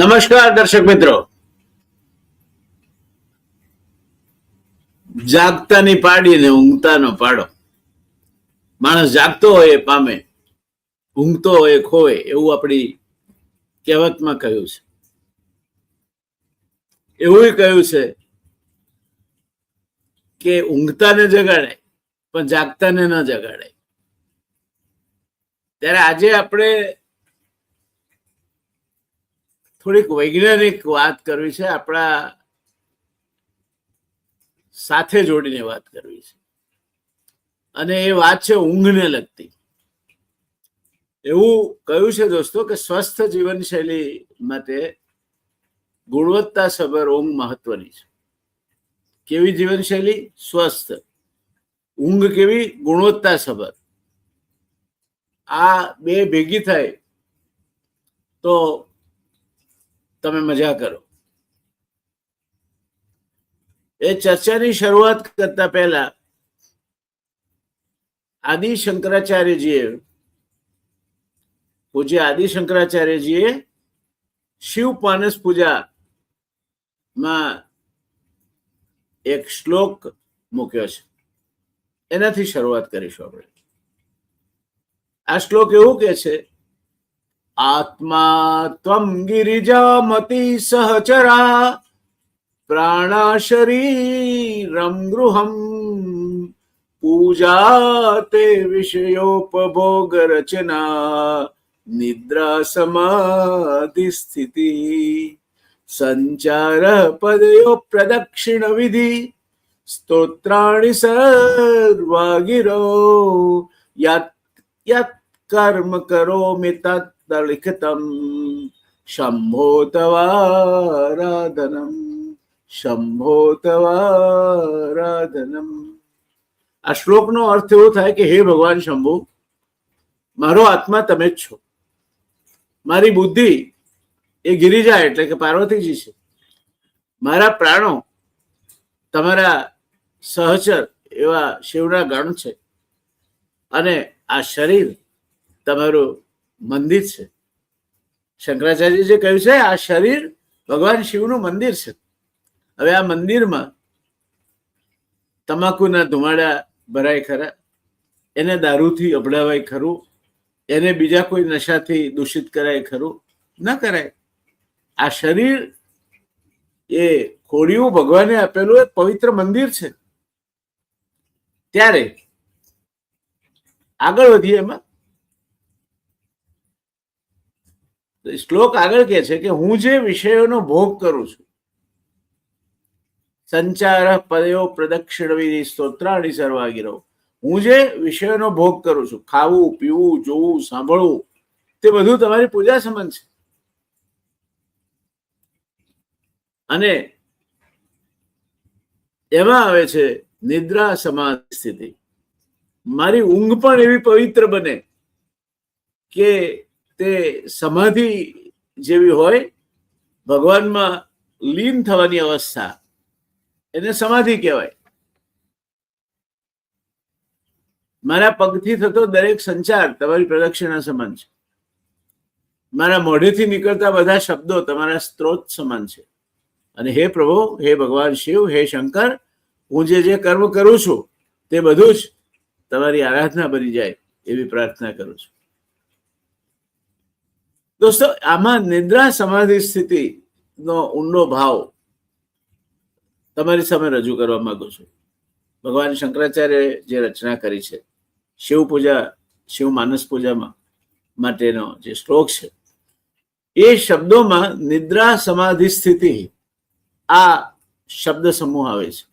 નમસ્કાર દર્શક મિત્રો, જાગતાની પાડી ને ઊંઘતાનો પાડો. માણસ જાગતો હોય એ પામે, ઊંઘતો હોય ખોવે, એવું આપણી કહેવતમાં કહ્યું છે. એવું કહ્યું છે કે ઊંઘતાને જગાડે પણ જાગતાને ન જગાડે. ત્યારે આજે આપણે થોડીક વૈજ્ઞાનિક વાત કરવી છે, આપણા સાથે જોડીને વાત કરવી છે, અને એ વાત છે ઊંઘને લગતી. એવું કહ્યું છે દોસ્તો કે સ્વસ્થ જીવનશૈલી માટે ગુણવત્તાસભર ઊંઘ મહત્વની છે. કેવી જીવનશૈલી? સ્વસ્થ. ઊંઘ કેવી? ગુણવત્તાસભર. આ બે ભેગી થાય તો તમે મજા કરો. એ ચર્ચાની શરૂઆત કરતા પહેલા પૂજ્ય આદિ શંકરાચાર્યજીએ શિવ પાનસ પૂજામાં એક શ્લોક મૂક્યો છે, એનાથી શરૂઆત કરીશું આપણે. આ શ્લોક એવું કે છે, આત્મા ત્વમ ગિરિજામતિ સહચરા પ્રાણા શરીરમ ગૃહમ પૂજા તે વિષયોપભોગ રચના નિદ્રા સમાધિ સ્થિતિ સંચાર પદયો પ્રદક્ષિણ વિધિ સ્તોત્રાણી સર્વાગિરો યત યત કર્મ કરોમિ તત્ લિખિતમ શંભો તવારાધનમ શંભો તવારાધનમ. આ શ્લોકનો અર્થ એવો થાય કે હે ભગવાન શંભુ, મારો આત્મા તમે જ છો. મારી બુદ્ધિ એ ગિરિજા એટલે કે પાર્વતીજી છે. મારા પ્રાણો તમારા સહચર એવા શિવના ગણ છે, અને આ શરીર તમારું મંદિર છે. શંકરાચાર્યજી જે કહ્યું છે, આ શરીર ભગવાન શિવનું મંદિર છે. હવે આ મંદિરમાં તમાકુના ધુમાડા ભરાય ખરા? એને દારૂથી અભડાવાય ખરું? એને બીજા કોઈ નશાથી દૂષિત કરાય ખરું? ન કરાય. આ શરીર એ ખોડિયું ભગવાને આપેલું એક પવિત્ર મંદિર છે. ત્યારે આગળ વધીએ. એમાં શ્લોક આગળ કહે છે કે હું જે વિષયોનો ભોગ કરું છું, સંચાર પદયો પ્રદક્ષિણ વિધિ સ્તોત્રાણી સર્વાગિરો, હું જે વિષયોનો ભોગ કરું છું, ખાવું, પીવું, જોવું, સાંભળવું, તે બધું તમારી પૂજા સમાન છે. અને એમાં આવે છે નિદ્રા સમાધિ સ્થિતિ. મારી ઊંઘ પણ એવી પવિત્ર બને કે તે સમાધિ જેવી હોય. ભગવાનમાં લીન થવાની અવસ્થા, એને સમાધિ કહેવાય. મારા પગથી થતો દરેક સંચાર તમારી પ્રદક્ષિણા સમાન છે. મારા મોઢેથી નીકળતા બધા શબ્દો તમારા સ્ત્રોત સમાન છે. અને હે પ્રભુ, હે ભગવાન શિવ, હે શંકર, હું જે કર્મ કરું છું તે બધું જ તમારી આરાધના બની જાય એવી પ્રાર્થના કરું છું. દોસ્તો, આમાં નિદ્રા સમાધિ સ્થિતિનો ઊંડો ભાવ તમારી સામે રજૂ કરવા માંગુ છું. ભગવાન શંકરાચાર્યએ જે રચના કરી છે, શિવ પૂજા, શિવ માનસ પૂજામાં માટેનો જે શ્લોક છે, એ શબ્દોમાં નિદ્રા સમાધિ સ્થિતિ આ શબ્દ સમૂહ આવે છે.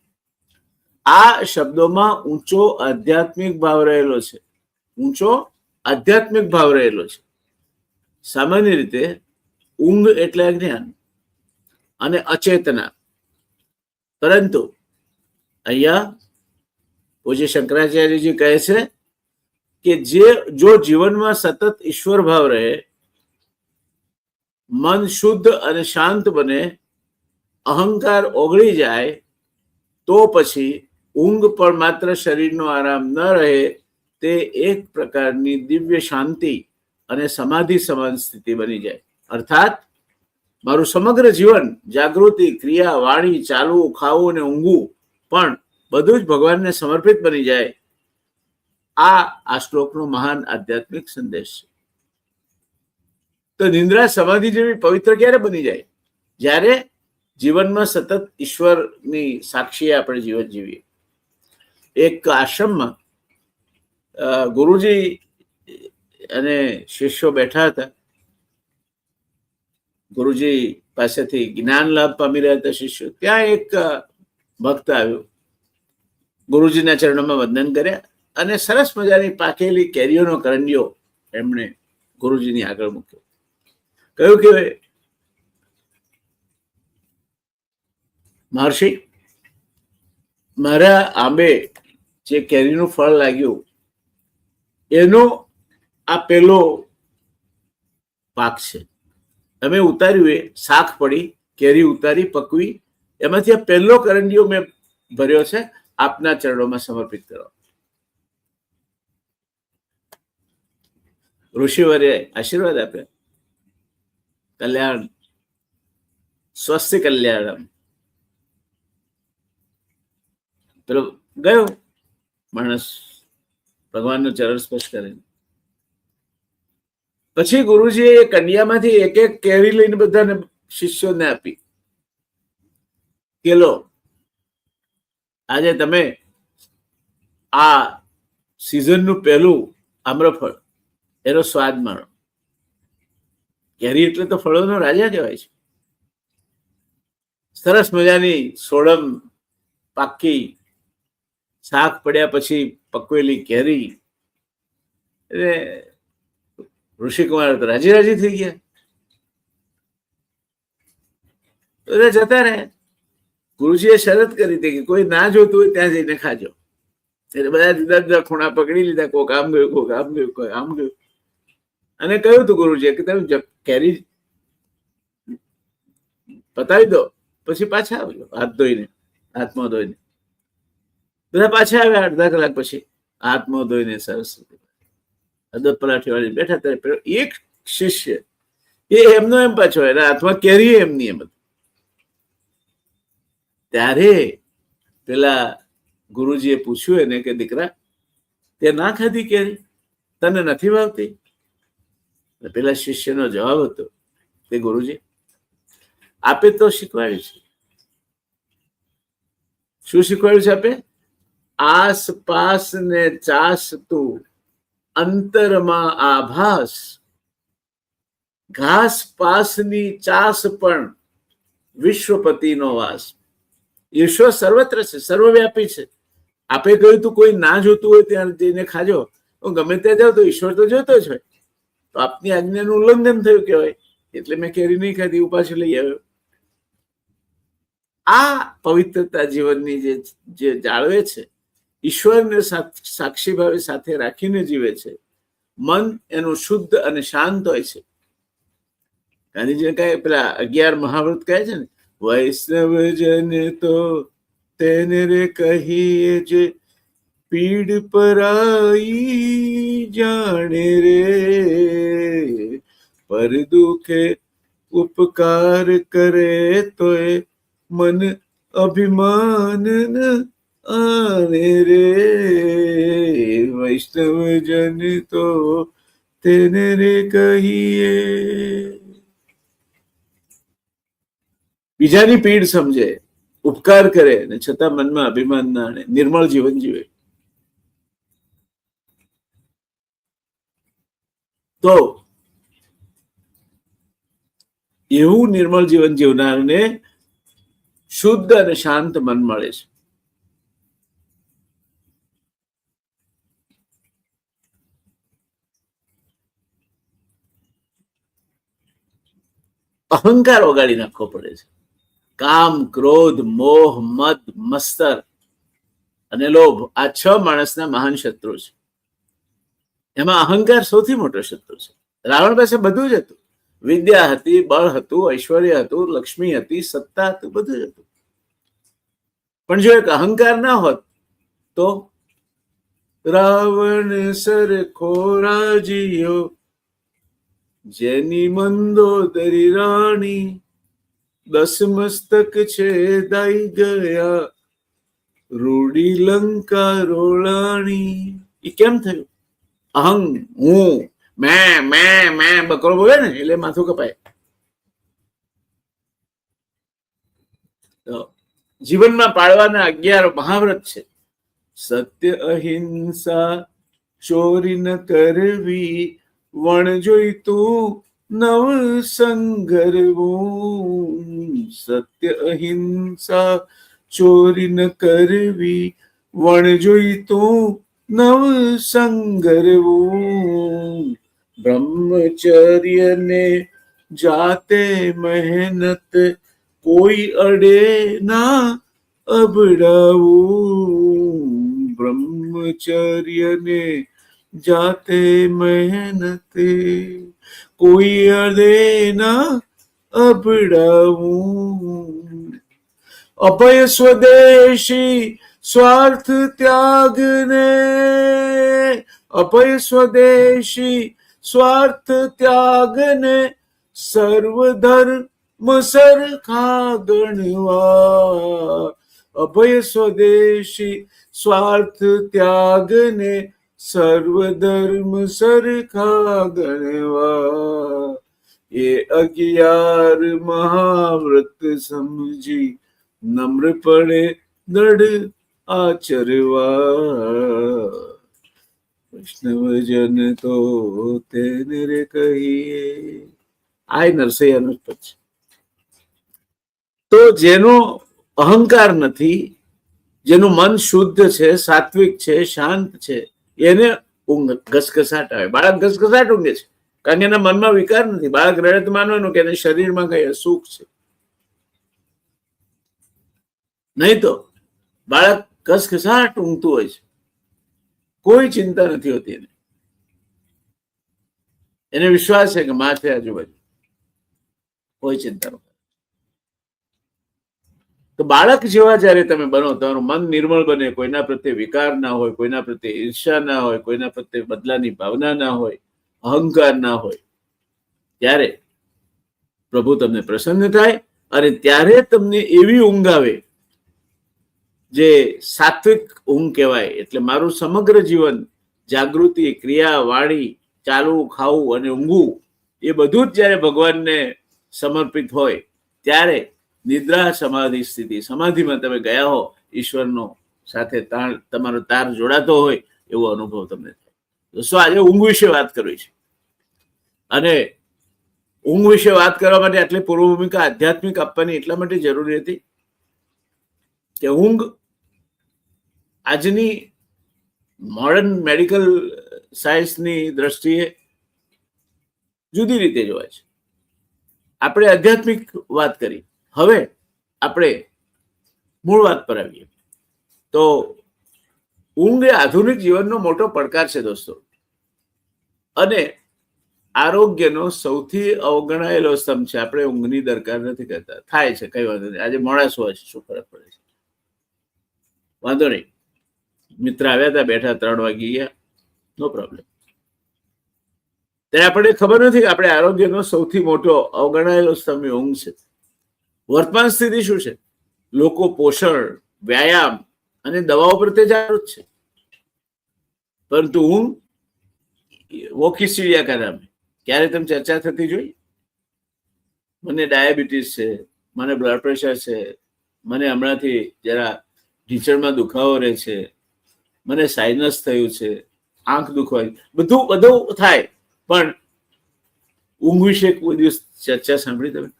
આ શબ્દોમાં ઊંચો આધ્યાત્મિક ભાવ રહેલો છે. ઊંચો આધ્યાત્મિક ભાવ રહેલો છે. સામાન્ય રીતે ઊંઘ એટલે અજ્ઞાન અને અચેતના, પરંતુ અહીંયા પૂજ્ય શંકરાચાર્યજી કહે છે કે જો જીવનમાં સતત ઈશ્વર ભાવ રહે, મન શુદ્ધ અને શાંત બને, અહંકાર ઓગળી જાય, તો પછી ઊંઘ પણ માત્ર શરીરનો આરામ ન રહે, તે એક પ્રકારની દિવ્ય શાંતિ અને સમાધિ સમાન સ્થિતિ બની જાય. અર્થાત મારું સમગ્ર જીવન, જાગૃતિ, ક્રિયા, વાણી, ચાલવું, ખાવું અને ઊંઘવું પણ બધું જ ભગવાનને સમર્પિત બની જાય. આ શ્લોકનો મહાન આધ્યાત્મિક સંદેશ છે. તો નિંદ્રા સમાધિ જેવી પવિત્ર ક્યારે બની જાય? જ્યારે જીવનમાં સતત ઈશ્વરની સાક્ષી આપણે જીવન જીવીએ. એક આશ્રમમાં ગુરુજી અને શિષ્યો બેઠા હતા. ગુરુજી પાસેથી જ્ઞાન લાભ પામી રહ્યા હતા શિષ્યો. ત્યાં એક ભક્ત આવ્યો, ગુરુજીના ચરણોમાં વંદન કર્યા અને સરસ મજાની પાકેલી કેરીઓનો કરંડિયો એમણે ગુરુજીની આગળ મૂક્યો. કહ્યું કે મહર્ષિ, મારા આંબે જે કેરીનું ફળ લાગ્યું એનો આ પેલો પાક છે. અમે ઉતાર્યું, એ શાખ પડી, કેરી ઉતારી, પકવી, એમાંથી આ પહેલો કરંડિયો મેં ભર્યો છે, આપના ચરણોમાં સમર્પિત કરો. ઋષિવરે આશીર્વાદ આપ્યા, કલ્યાણ, સ્વસ્તિ કલ્યાણમ. પેલો ગયો માણસ ભગવાનનું ચરણ સ્પર્શ કરીને. પછી ગુરુજીએ એ કન્યામાંથી એક એક કેરી લઈને બધાને શિષ્યોને આપી. કેલો, આજે તમે આ સિઝનનું પહેલું આમ્રફળ, એનો સ્વાદ માણો. કેરી એટલે તો ફળોનો રાજા કહેવાય છે. સરસ મજાની સોડમ પાકી, શાક પડ્યા પછી પકવેલી કેરી. એટલે ઋષિકુમાર તો રાજી રાજી થઈ ગયા. એટલે જતા રહ્યા. ગુરુજીએ શરત કરી હતી કે કોઈ ના જોતું હોય ત્યાં જઈને ખાજો. એટલે બધા જુદા જુદા ખૂણા પકડી લીધા. કોક આમ ગયું, કોક આમ ગયું, કોઈ આમ ગયું. અને કહ્યું હતું ગુરુજીએ કે તમે કેરી પતાવી દો, પછી પાછા આવજો હાથ ધોઈને, હાથમાં ધોઈને. બધા પાછા આવ્યા. અડધા કલાક પછી હાથમાં ધોઈને સરસ અદબ પલાઠી વાળી બેઠા. ત્યારે પેલો એક શિષ્ય એ એમનો એમ પાછો, એના હાથમાં કેરી એમની એમ. ત્યારે પેલા ગુરુજીએ પૂછ્યું એને કે દીકરા, તે ના ખાધી કેરી? તને નથી ભાવતી? પેલા શિષ્યનો જવાબ હતો કે ગુરુજી, આપે તો શીખવાડ્યું છે. શું શીખવાડ્યું છે આપે? આસપાસ ને ચાસતું અંતરમાં આભાસ, ઘાસ પાસની ચાસ પણ વિશ્વપતિનો વાસ. ઈશ્વર સર્વત્ર છે, સર્વવ્યાપી છે. આપે કહ્યું તું કોઈ ના જોતું હોય ત્યાં જઈને ખાજો. ગમે ત્યાં જાવ તો ઈશ્વર તો જોતો જ હોય. તો આપની આજ્ઞાનું ઉલ્લંઘન થયું કહેવાય. એટલે મેં કેરી નહીં ખાધી, ઉપાસ લઈ આવ્યો. આ પવિત્રતા જીવનની જે જાળવે છે, ઈશ્વરને સાક્ષી ભાવે સાથે રાખીને જીવે છે, મન એનું શુદ્ધ અને શાંત હોય છે. ગાંધીજીને કહે, પેલા 11 મહાવ્રત કહે છે ને, વૈષ્ણવજન તો તેને રે કહીએ જે પીડ પરાઈ જાણે રે, પર દુખે ઉપકાર કરે તોય મન અભિમાન ન આને રે. વૈષ્ણવજન તો તેને રે કહીએ. બીજાની પીડ સમજે, ઉપકાર કરે ને છતાં મનમાં અભિમાન ના આણે, નિર્મળ જીવન જીવે. તો એવું નિર્મળ જીવન જીવનારને શુદ્ધ અને શાંત મન મળે છે. અહંકાર ઓગાળી નાખવો પડે છે. કામ, ક્રોધ, મોહ, મદ, મત્સર અને લોભ, આ 6 માણસના મહાન શત્રુ છે. એમાં અહંકાર સૌથી મોટો શત્રુ છે. રાવણ પાસે બધું જ હતું. વિદ્યા હતી, બળ હતું, ઐશ્વર્ય હતું, લક્ષ્મી હતી, સત્તા હતું, બધું જ હતું. પણ જો એક અહંકાર ના હોત તો રાવણ સરખો રાજીયો જેની મંદોદરી રાણી, દસ મસ્તક છે દાઈ ગયા, રૂડી લંકા રોલાણી. એ કેમ થયું? અહંગ, હું, મેં બકરો બોલે ને એટલે માથું કપાય. જીવનમાં પાળવાના 11 મહાવ્રત છે. સત્ય, અહિંસા, ચોરી ન કરવી, વણ જોઈતું નવ સંગરવું. સત્ય, અહિંસા, ચોરી ન કરવી, વણ જોઈતું નવ સંગરવું. બ્રહ્મચર્ય ને જાતે મહેનત, કોઈ અડે ના અબડાવું. બ્રહ્મચર્ય ને જાતે મહેનત, કોઈ અડે ના અબડાવું. અભય સ્વદેશી સ્વાર્થ ત્યાગને, અભય સ્વદેશી સ્વાર્થ ત્યાગને, સર્વધર્મ સરખા ગણવા. અભય સ્વદેશી સ્વાર્થ ત્યાગને, સર્વધર્મ સરખા ગણવા. એ 11 મહાવ્રત સમજી, નમ્રપણે દૃઢ આચરવા. વૈષ્ણવજન તો તેને રે કહીએ. આ નરસૈયાનો જ પદ છે. તો જેનો અહંકાર નથી, જેનું મન શુદ્ધ છે, સાત્વિક છે, શાંત છે, એને ઊંઘ ઘસઘસાટ આવે. બાળક ઘસઘસાટ ઊંઘે છે કારણ કે એના મનમાં વિકાર નથી. બાળક રડે તો માનવાનું કે એને શરીરમાં કઈ અસુખ છે, નહીં તો બાળક ઘસઘસાટ ઊંઘતું હોય છે, કોઈ ચિંતા નથી હોતી એને. એને વિશ્વાસ છે કે માં છે આજુબાજુ, કોઈ ચિંતા નથી. તો બાળક જેવા જયારે તમે બનો, તમારું મન નિર્મળ બને, કોઈના પ્રત્યે વિકાર ના હોય, કોઈના પ્રત્યે ઈર્ષા ના હોય, કોઈના પ્રત્યે બદલાની ભાવના ના હોય, અહંકાર ના હોય, ત્યારે પ્રભુ તમને પ્રસન્ન થાય. અને ત્યારે તમને એવી ઊંઘ આવે જે સાત્વિક ઊંઘ કહેવાય. એટલે મારું સમગ્ર જીવન જાગૃતિ, ક્રિયા, વાણી, ચાલવું, ખાવું અને ઊંઘવું એ બધું જ જયારે ભગવાનને સમર્પિત હોય, ત્યારે નિદ્રા સમાધિ સ્થિતિ, સમાધિમાં તમે ગયા હો, ઈશ્વરનો સાથે તમારો તાર જોડાતો હોય એવો અનુભવ તમને થાય. દોસ્તો, આજે ઊંઘ વિશે વાત કરવી છે. અને ઊંઘ વિશે વાત કરવા માટે આટલી પૂર્વ ભૂમિકા આધ્યાત્મિક આપવાની એટલા માટે જરૂરી હતી કે ઊંઘ આજની મોડર્ન મેડિકલ સાયન્સની દ્રષ્ટિએ જુદી રીતે જોવાય છે. આપણે આધ્યાત્મિક વાત કરી, હવે આપણે મૂળ વાત પર આવીએ. તો ઊંઘ એ આધુનિક જીવનનો મોટો પડકાર છે દોસ્તો, અને આરોગ્યનો સૌથી અવગણાયેલો સ્તંભ છે. આપણે ઊંઘની દરકાર નથી કરતા. થાય છે, કઈ વાંધો નહીં. આજે મોડા સુવા છે, શું ફરક પડે છે? વાંધો નહીં. મિત્ર આવ્યા હતા, બેઠા, 3 વાગી ગયા, નો પ્રોબ્લેમ. ત્યારે આપણને ખબર નથી કે આપણે આરોગ્યનો સૌથી મોટો અવગણાયેલો સ્તંભ ઊંઘ છે. વર્તમાન સ્થિતિ શું છે? લોકો પોષણ, વ્યાયામ અને દવાઓ પ્રત્યે જાગૃત છે, પરંતુ ઊંઘ વોકી સીડિયા કરામે. ક્યારે તમે ચર્ચા થતી જોઈ? મને ડાયાબિટીસ છે, મને બ્લડ પ્રેશર છે, મને હમણાંથી જરા ઢીંચણમાં દુખાવો રહે છે, મને સાઇનસ થયું છે, આંખ દુખવાય, બધું થાય, પણ ઊંઘ વિશે કોઈ દિવસ ચર્ચા સાંભળી તમે?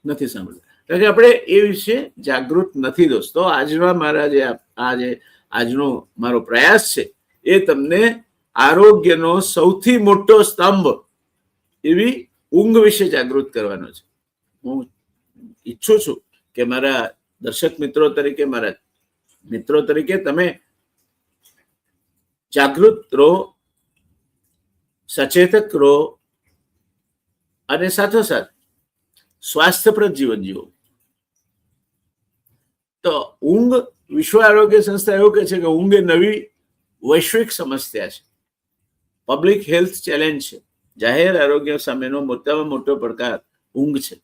નથી સાંભળી. કારણ કે આપણે એ વિશે જાગૃત નથી દોસ્તો. આજનો મારો પ્રયાસ છે એ તમને આરોગ્યનો સૌથી મોટો સ્તંભ એવી ઊંઘ વિશે જાગૃત કરવાનો છે. હું ઈચ્છું છું કે મારા દર્શક મિત્રો તરીકે, મારા મિત્રો તરીકે તમે જાગૃત રહો, સચેતક રહો, અને સાથોસાથ સ્વાસ્થ્યપ્રદ જીવન જીવો. તો ઊંઘ, વિશ્વ આરોગ્ય સંસ્થા એવું કહે છે કે ઊંઘ એ નવી વૈશ્વિક સમસ્યા છે, પબ્લિક હેલ્થ ચેલેન્જ છે. જાહેર આરોગ્ય સામેનો મોટામાં મોટો પડકાર ઊંઘ છે.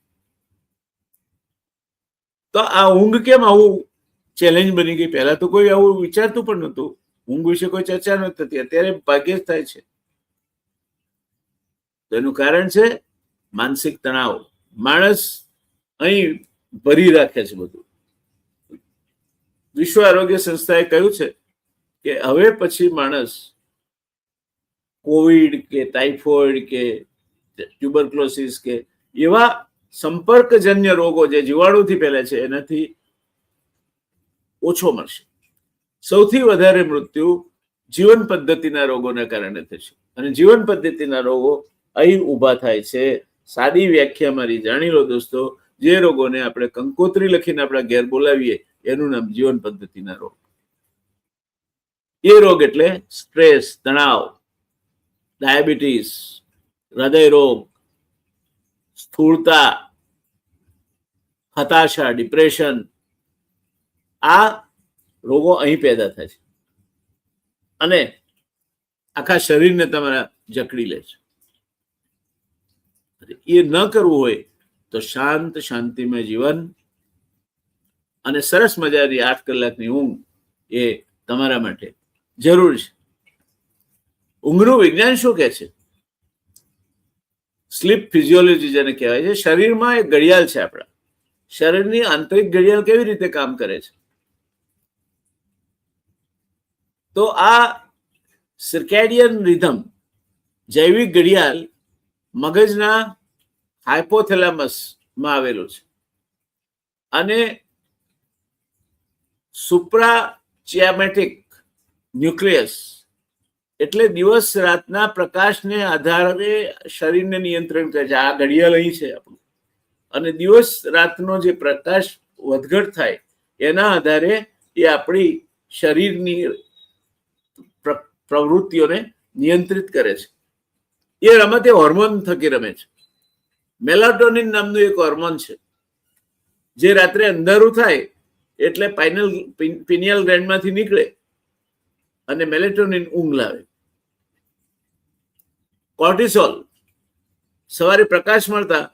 તો આ ઊંઘ કેમ આવું ચેલેન્જ બની ગઈ? પહેલા તો કોઈ આવું વિચારતું પણ નહોતું, ઊંઘ વિશે કોઈ ચર્ચા નહોતી થતી, અત્યારે ભાગ્યે જ થાય છે. તો એનું કારણ છે માનસિક તણાવ. માણસ અહીં ભરી રાખે છે બધું. વિશ્વ આરોગ્ય સંસ્થાએ કહ્યું છે કે હવે પછી માણસ કોવિડ કે ટાઇફોઇડ કે ટ્યુબરક્લોસિસ કે એવા સંપર્કજન્ય રોગો જે જીવાણુથી ફેલે છે એનાથી ઓછો મળશે. સૌથી વધારે મૃત્યુ જીવન પદ્ધતિના રોગોના કારણે થશે. અને જીવન પદ્ધતિના રોગો અહીં ઊભા થાય છે. સાદી વ્યાખ્યા મારી જાણી લો દોસ્તો, જે રોગોને આપણે કંકોત્રી લખીને આપણા ઘેર બોલાવીએ એનું નામ જીવન પદ્ધતિના રોગ. એ રોગ એટલે સ્ટ્રેસ, તણાવ, ડાયાબિટીસ, હૃદય રોગ, સ્થૂળતા, હતાશા, ડિપ્રેશન, આ રોગો અહીં પેદા થાય છે અને આખા શરીરને તમારા જકડી લે છે. એ ન કરવું હોય તો શાંત શાંતિમય જીવન અને સરસ મજાની 8 કલાકની ઊંઘ એ તમારા માટે જરૂર છે. ઊંઘનું વિજ્ઞાન શું કહે છે? સ્લીપ ફિઝિયોલોજી જેને કહેવાય છે. શરીરમાં એક ઘડિયાળ છે. આપણા શરીરની આંતરિક ઘડિયાળ કેવી રીતે કામ કરે છે? તો આ સર્કેડિયન રિધમ, જૈવિક ઘડિયાળ મગજના હાઇપોથેલેમસમાં આવેલું છે અને સુપ્રાચિયામેટિક ન્યુક્લિયસ એટલે દિવસ રાતના પ્રકાશને આધારે શરીરને નિયંત્રણ કરે છે. આ ઘડિયાળ અહીં છે આપણું, અને દિવસ રાતનો જે પ્રકાશ વધઘટ થાય એના આધારે એ આપણી શરીરની પ્રવૃત્તિઓને નિયંત્રિત કરે છે. એ રમત એ હોર્મોન થકી રમે છે. મેલાટોનિન નામનું એક હોર્મોન છે જે રાત્રે અંધારું થાય એટલે પિનિયલ ગ્લેન્ડમાંથી નીકળે અને મેલેટોનિન ઊંઘ લાવે. કોર્ટિસોલ, સવારે પ્રકાશ મળતા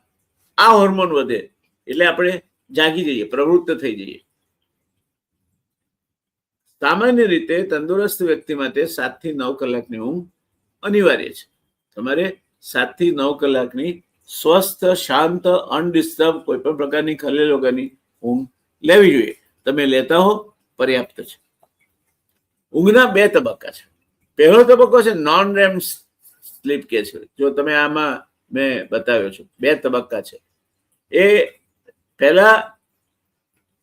આ હોર્મોન વધે એટલે આપણે જાગી જઈએ, પ્રવૃત્ત થઈ જઈએ. સામાન્ય રીતે તંદુરસ્ત વ્યક્તિ માટે 7 થી 9 કલાકની ઊંઘ અનિવાર્ય છે. તમારે 7 થી 9 કલાકની સ્વસ્થ, શાંત, અનડિસ્ટર્બ, કોઈ પણ પ્રકારની ખલેલ વગરની ઊંઘ લેવી જોઈએ. તમે લેતા હો પર્યાપ્ત છે. ઊંઘના 2 તબક્કા છે. પહેલો તબક્કો છે નોન રેમ સ્લીપ કે છે. જો તમે આમાં મેં બતાવ્યો છું 2 તબક્કા છે. એ પહેલા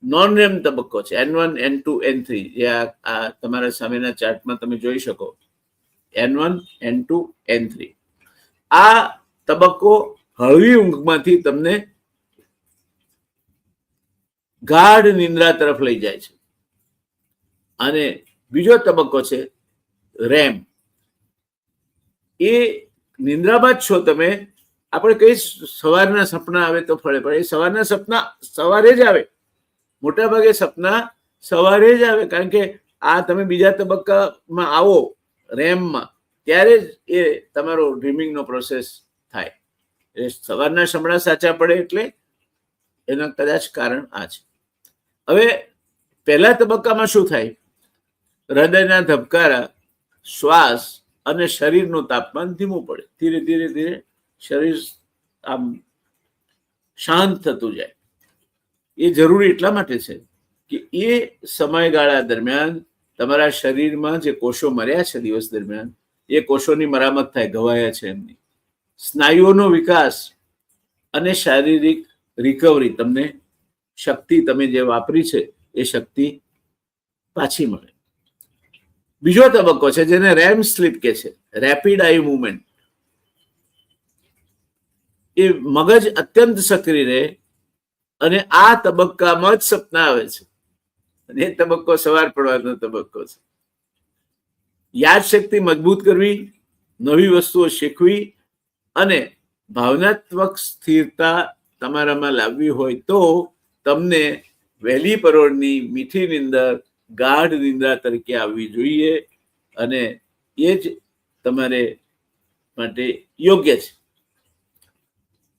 નોન રેમ તબક્કો છે, N1, N2, N3, જે આ તમારા સામેના ચાર્ટમાં તમે જોઈ શકો. N1, N2, N3. આ તબક્કો હળવી ઊંઘમાંથી તમને ગાઢ નિંદ્રા તરફ લઈ જાય છે. અને બીજો તબક્કો છે રેમ. એ નિંદ્રામાં જ છો તમે. આપણે કઈ સવારના સપના આવે તો ફળે, પણ એ સવારના સપના સવારે જ આવે. મોટા ભાગે સપના સવારે જ આવે, કારણ કે આ તમે બીજા તબક્કામાં આવો રેમમાં, ત્યારે જ એ તમારો ડ્રીમિંગનો પ્રોસેસ થાય. એટલે સવારના સપના સાચા પડે એટલે એનું કદાચ કારણ આ છે. હવે પહેલા તબક્કામાં શું થાય? હૃદયના ધબકારા, શ્વાસ અને શરીરનું તાપમાન ધીમું પડે. ધીરે ધીરે ધીરે શરીર આમ શાંત થતું જાય. એ જરૂરી એટલા માટે છે કે એ સમયગાળા દરમિયાન તમારા શરીરમાં જે કોષો મર્યા છે દિવસ દરમિયાન, એ કોષોની મરામત થાય, ઘવાયા છે એમની. સ્નાયુઓનો વિકાસ અને શારીરિક રિકવરી, તમને શક્તિ તમે જે વાપરી છે એ શક્તિ પાછી મળે. બીજો તબક્કો છે જેને રેમ સ્લીપ કે છે, રેપિડ આઈ મૂવમેન્ટ. એ મગજ અત્યંત સક્રિય રહે અને આ તબક્કામાં જ સપના આવે છે. અને એ તબક્કો સવાર પડવાનો તબક્કો છે. યાદશક્તિ મજબૂત કરવી, નવી વસ્તુઓ શીખવી અને ભાવનાત્મક સ્થિરતા તમારામાં લાવવી હોય તો તમને વહેલી પરોળની મીઠી નિંદર, ગાઢ નિંદ્રા તરીકે આવવી જોઈએ. અને એ જ તમારે માટે યોગ્ય છે.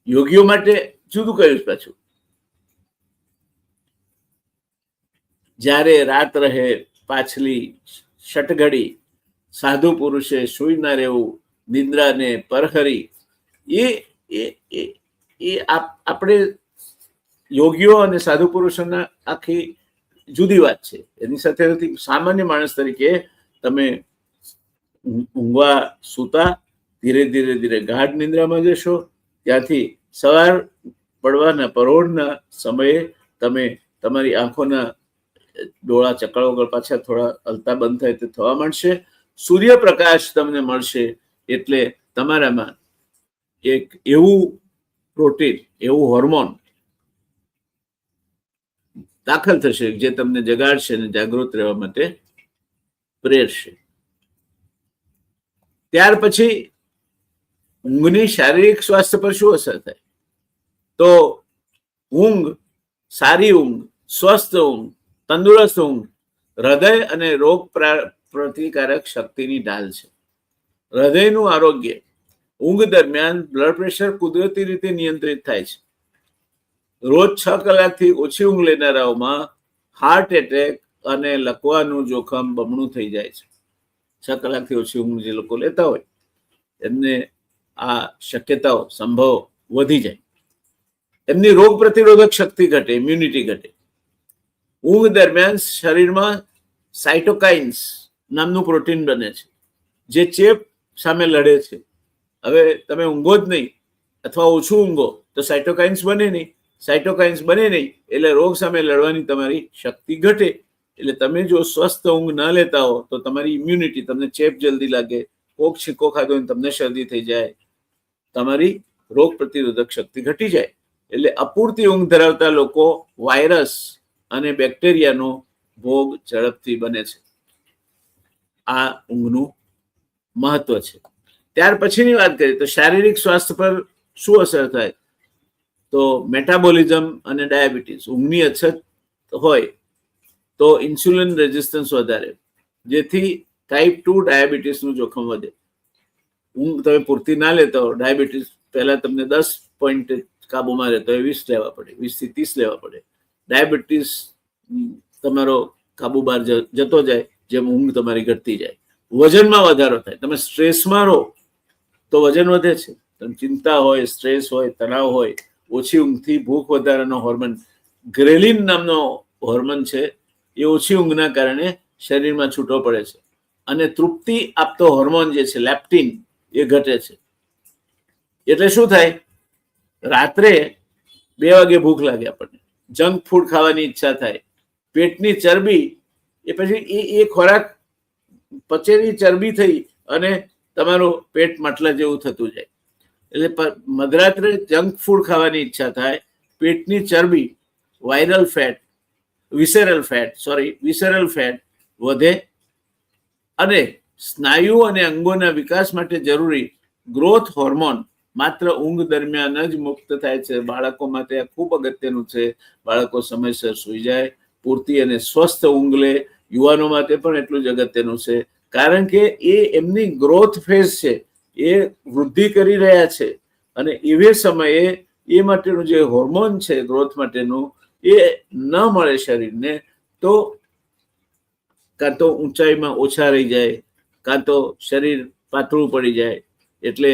યોગીઓ માટે જુદું કહ્યું પાછું. જ્યારે રાત રહે પાછલી ષટઘડી, સાધુ પુરુષે સુઈ ના રહેવું, નિદ્રાને પરહરી. એ આપણે યોગીઓ અને સાધુ પુરુષોના આખી જુદી વાત છે. એની સાથે સામાન્ય માણસ તરીકે તમે ઊંઘવા સૂતા ધીરે ધીરે ધીરે ગાઢ નિંદ્રામાં જશો. ત્યાંથી સવાર પડવાના પરોઢના સમયે તમે તમારી આંખોના ડોળા ચકળ વગર પાછા થોડા હલતા બંધ થાય તે થવા માંડશે. સૂર્યપ્રકાશ તમને મળશે એટલે તમારામાં એક એવું પ્રોટીન, એવું હોર્મોન દાખલ થશે જે તમને જગાડશે અને જાગૃત રહેવા માટે પ્રેરશે. ત્યાર પછી ઊંઘની શારીરિક સ્વાસ્થ્ય પર શું અસર થાય? તો ઊંઘ, સારી ઊંઘ, સ્વસ્થ ઊંઘ, તંદુરસ્ત ઊંઘ હૃદય અને રોગ પ્રતિકારક શક્તિની ઢાલ છે. હૃદયનું આરોગ્ય, ઊંઘ દરમિયાન બ્લડ પ્રેશર કુદરતી રીતે નિયંત્રિત થાય છે. રોજ 6 કલાકથી ઓછી ઊંઘ લેનારાઓમાં હાર્ટ એટેક અને લકવાનું જોખમ બમણું થઈ જાય છે. 6 કલાકથી ઓછી ઊંઘ જે લોકો લેતા હોય એમને આ શક્યતાઓ, સંભવ વધી જાય. એમની રોગ પ્રતિરોધક શક્તિ ઘટે, ઇમ્યુનિટી ઘટે. ઊંઘ દરમિયાન શરીરમાં સાઇટોકાઇન્સ નામનું પ્રોટીન બને છે જે ચેપ સામે લડે છે. હવે તમે ઊંઘો જ નહીં અથવા ઓછું ઊંઘો તો સાઇટોકાઇન્સ બને નહીં. સાઇટોકાઇન્સ બને નહીં એટલે રોગ સામે લડવાની તમારી શક્તિ ઘટે. એટલે તમે જો સ્વસ્થ ઊંઘ ન લેતા હો તો તમારી ઇમ્યુનિટી, તમને ચેપ જલ્દી લાગે, કોક છીકો ખાધો તમને શરદી થઈ જાય, તમારી રોગ પ્રતિરોધક શક્તિ ઘટી જાય. એટલે અપૂરતી ઊંઘ ધરાવતા લોકો વાયરસ અને બેક્ટેરિયાનો ભોગ ઝડપથી બને છે. આ ઊંઘનું મહત્વ છે. ત્યાર પછીની વાત કરીએ તો શારીરિક સ્વાસ્થ્ય પર શું અસર થાય? તો મેટાબોલિઝમ અને ડાયાબિટીસ. ઊંઘની અછત હોય તો ઇન્સ્યુલિન રેઝિસ્ટન્સ વધારે, જેથી ટાઈપ 2 ડાયાબિટીસનું જોખમ વધે. ઊંઘ તમે પૂરતી ના લેતા હો, ડાયાબિટીસ પહેલા તમને 10 પોઈન્ટ કાબુમાં રહેતો હોય 20 લેવા પડે, 20 થી 30 લેવા પડે. ડાયાબિટીસ તમારો કાબુ બહાર જતો જાય જેમ ઊંઘ તમારી ઘટતી જાય. વજનમાં વધારો થાય. તમે સ્ટ્રેસમાં રહો તો વજન વધે છે. તમે ચિંતા હોય, સ્ટ્રેસ હોય, તણાવ હોય, ઓછી ઊંઘથી ભૂખ વધારાનો હોર્મોન ગ્રેલિન નામનો હોર્મોન છે એ ઓછી ઊંઘના કારણે શરીરમાં છૂટો પડે છે અને તૃપ્તિ આપતો હોર્મોન જે છે લેપ્ટિન એ ઘટે છે. એટલે શું થાય? રાત્રે 2 વાગે ભૂખ લાગે, આપણને જંક ફૂડ ખાવાની ઈચ્છા થાય. પેટની ચરબી એ પછી એ ખોરાક પચેલી ચરબી થઈ અને તમારું પેટ માટલા જેવું થતું જાય. એટલે મધરાત્રે જંક ફૂડ ખાવાની ઈચ્છા થાય. પેટની ચરબી, વિસેરલ ફેટ વધે અને સ્નાયુ અને અંગોના વિકાસ માટે જરૂરી ગ્રોથ હોર્મોન માત્ર ઊંઘ દરમિયાન જ મુક્ત થાય છે. બાળકો માટે આ ખૂબ અગત્યનું છે. બાળકો સમયસર સૂઈ જાય, પૂરતી અને સ્વસ્થ ઊંઘ લે. યુવાનો માટે પણ એટલું જ અગત્યનું છે, કારણ કે એ એમની ગ્રોથ ફેઝ છે, એ વૃદ્ધિ કરી રહ્યા છે અને એવે સમયે એ માટેનું જે હોર્મોન છે ગ્રોથ માટેનું એ ન મળે શરીરને તો કાં તો ઊંચાઈમાં ઓછા રહી જાય, કાં તો શરીર પાતળું પડી જાય, એટલે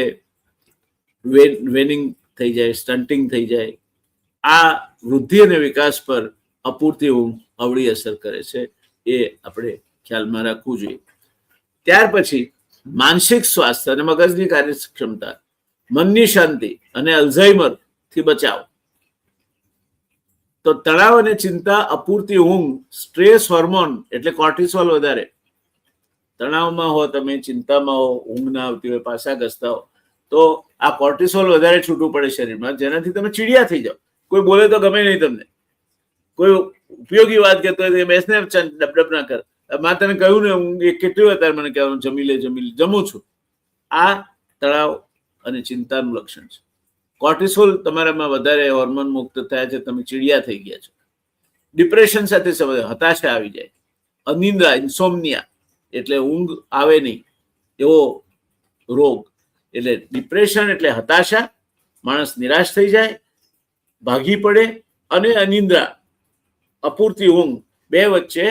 વેનિંગ થઈ જાય, સ્ટન્ટિંગ થઈ જાય. આ વૃદ્ધિ અને વિકાસ પર અપૂરતી ઊંઘ અવળી અસર કરે છે. એ આપણે ખ્યાલમાં રાખવું જોઈએ. ત્યાર પછી માનસિક સ્વાસ્થ્ય અને મગજની કાર્યક્ષમતા, મનની શાંતિ અને અલ્ઝાઇમર થી બચાવ. તો તણાવ અને ચિંતા, અપૂરતી ઊંઘ, સ્ટ્રેસ હોર્મોન એટલે કોર્ટિસોલ વધારે. તણાવમાં હો, તમે ચિંતામાં હો, ઊંઘ ના આવતી હોય, પાસા ઘસતા હો તો આ કોર્ટિસોલ વધારે છૂટું પડે શરીરમાં, જેનાથી તમે ચીડિયા થઈ જાઓ. કોઈ બોલે તો ગમે નહીં તમને, કોઈ ઉપયોગી વાત કહેતો હોય બેસને ડબડબ ના કર. માં તને કહ્યું ને હું કેટલી વાર તારે મને કહેવાનું જમી લે, જમું છું. આ તણાવ અને ચિંતાનું લક્ષણ છે. કોર્ટિસોલ તમારામાં વધારે હોર્મોન મુક્ત થયા છે, તમે ચીડિયા થઈ ગયા છો. ડિપ્રેશન સાથે સંબંધ, હતાશા આવી જાય. અનિદ્રા, ઇન્સોમનિયા એટલે ઊંઘ આવે નહીં એવો રોગ. એટલે ડિપ્રેશન એટલે હતાશા, માણસ નિરાશ થઈ જાય, ભાગી પડે. અને અનિદ્રા, અપૂરતી ઊંઘ, બે વચ્ચે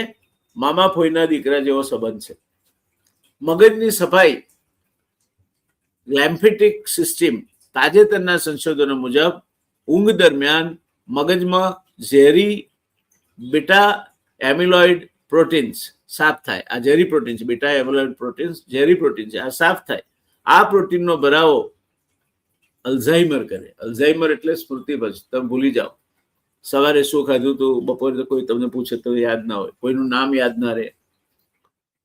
મામા ફોઈના દીકરા જેવો સંબંધ છે. મગજની સફાઈ, લેમ્ફેટિક સિસ્ટમ, તાજેતરના સંશોધનો મુજબ ઊંઘ દરમિયાન મગજમાં ઝેરી બીટા એમિલોઇડ પ્રોટીન્સ સાફ થાય. આ ઝેરી પ્રોટીન છે, બીટા એમિલોઇડ પ્રોટીન્સ ઝેરી પ્રોટીન છે, આ સાફ થાય. આ પ્રોટીનનો ભરાવો અલ્ઝાઇમર કરે. અલ્ઝાઇમર એટલે સ્મૃતિભ્રંશ, તમે ભૂલી જાઓ. સવારે શું ખાધું હતું, બપોરે કોઈ તમને પૂછે તો યાદ ના હોય, કોઈનું નામ યાદ ના રહે,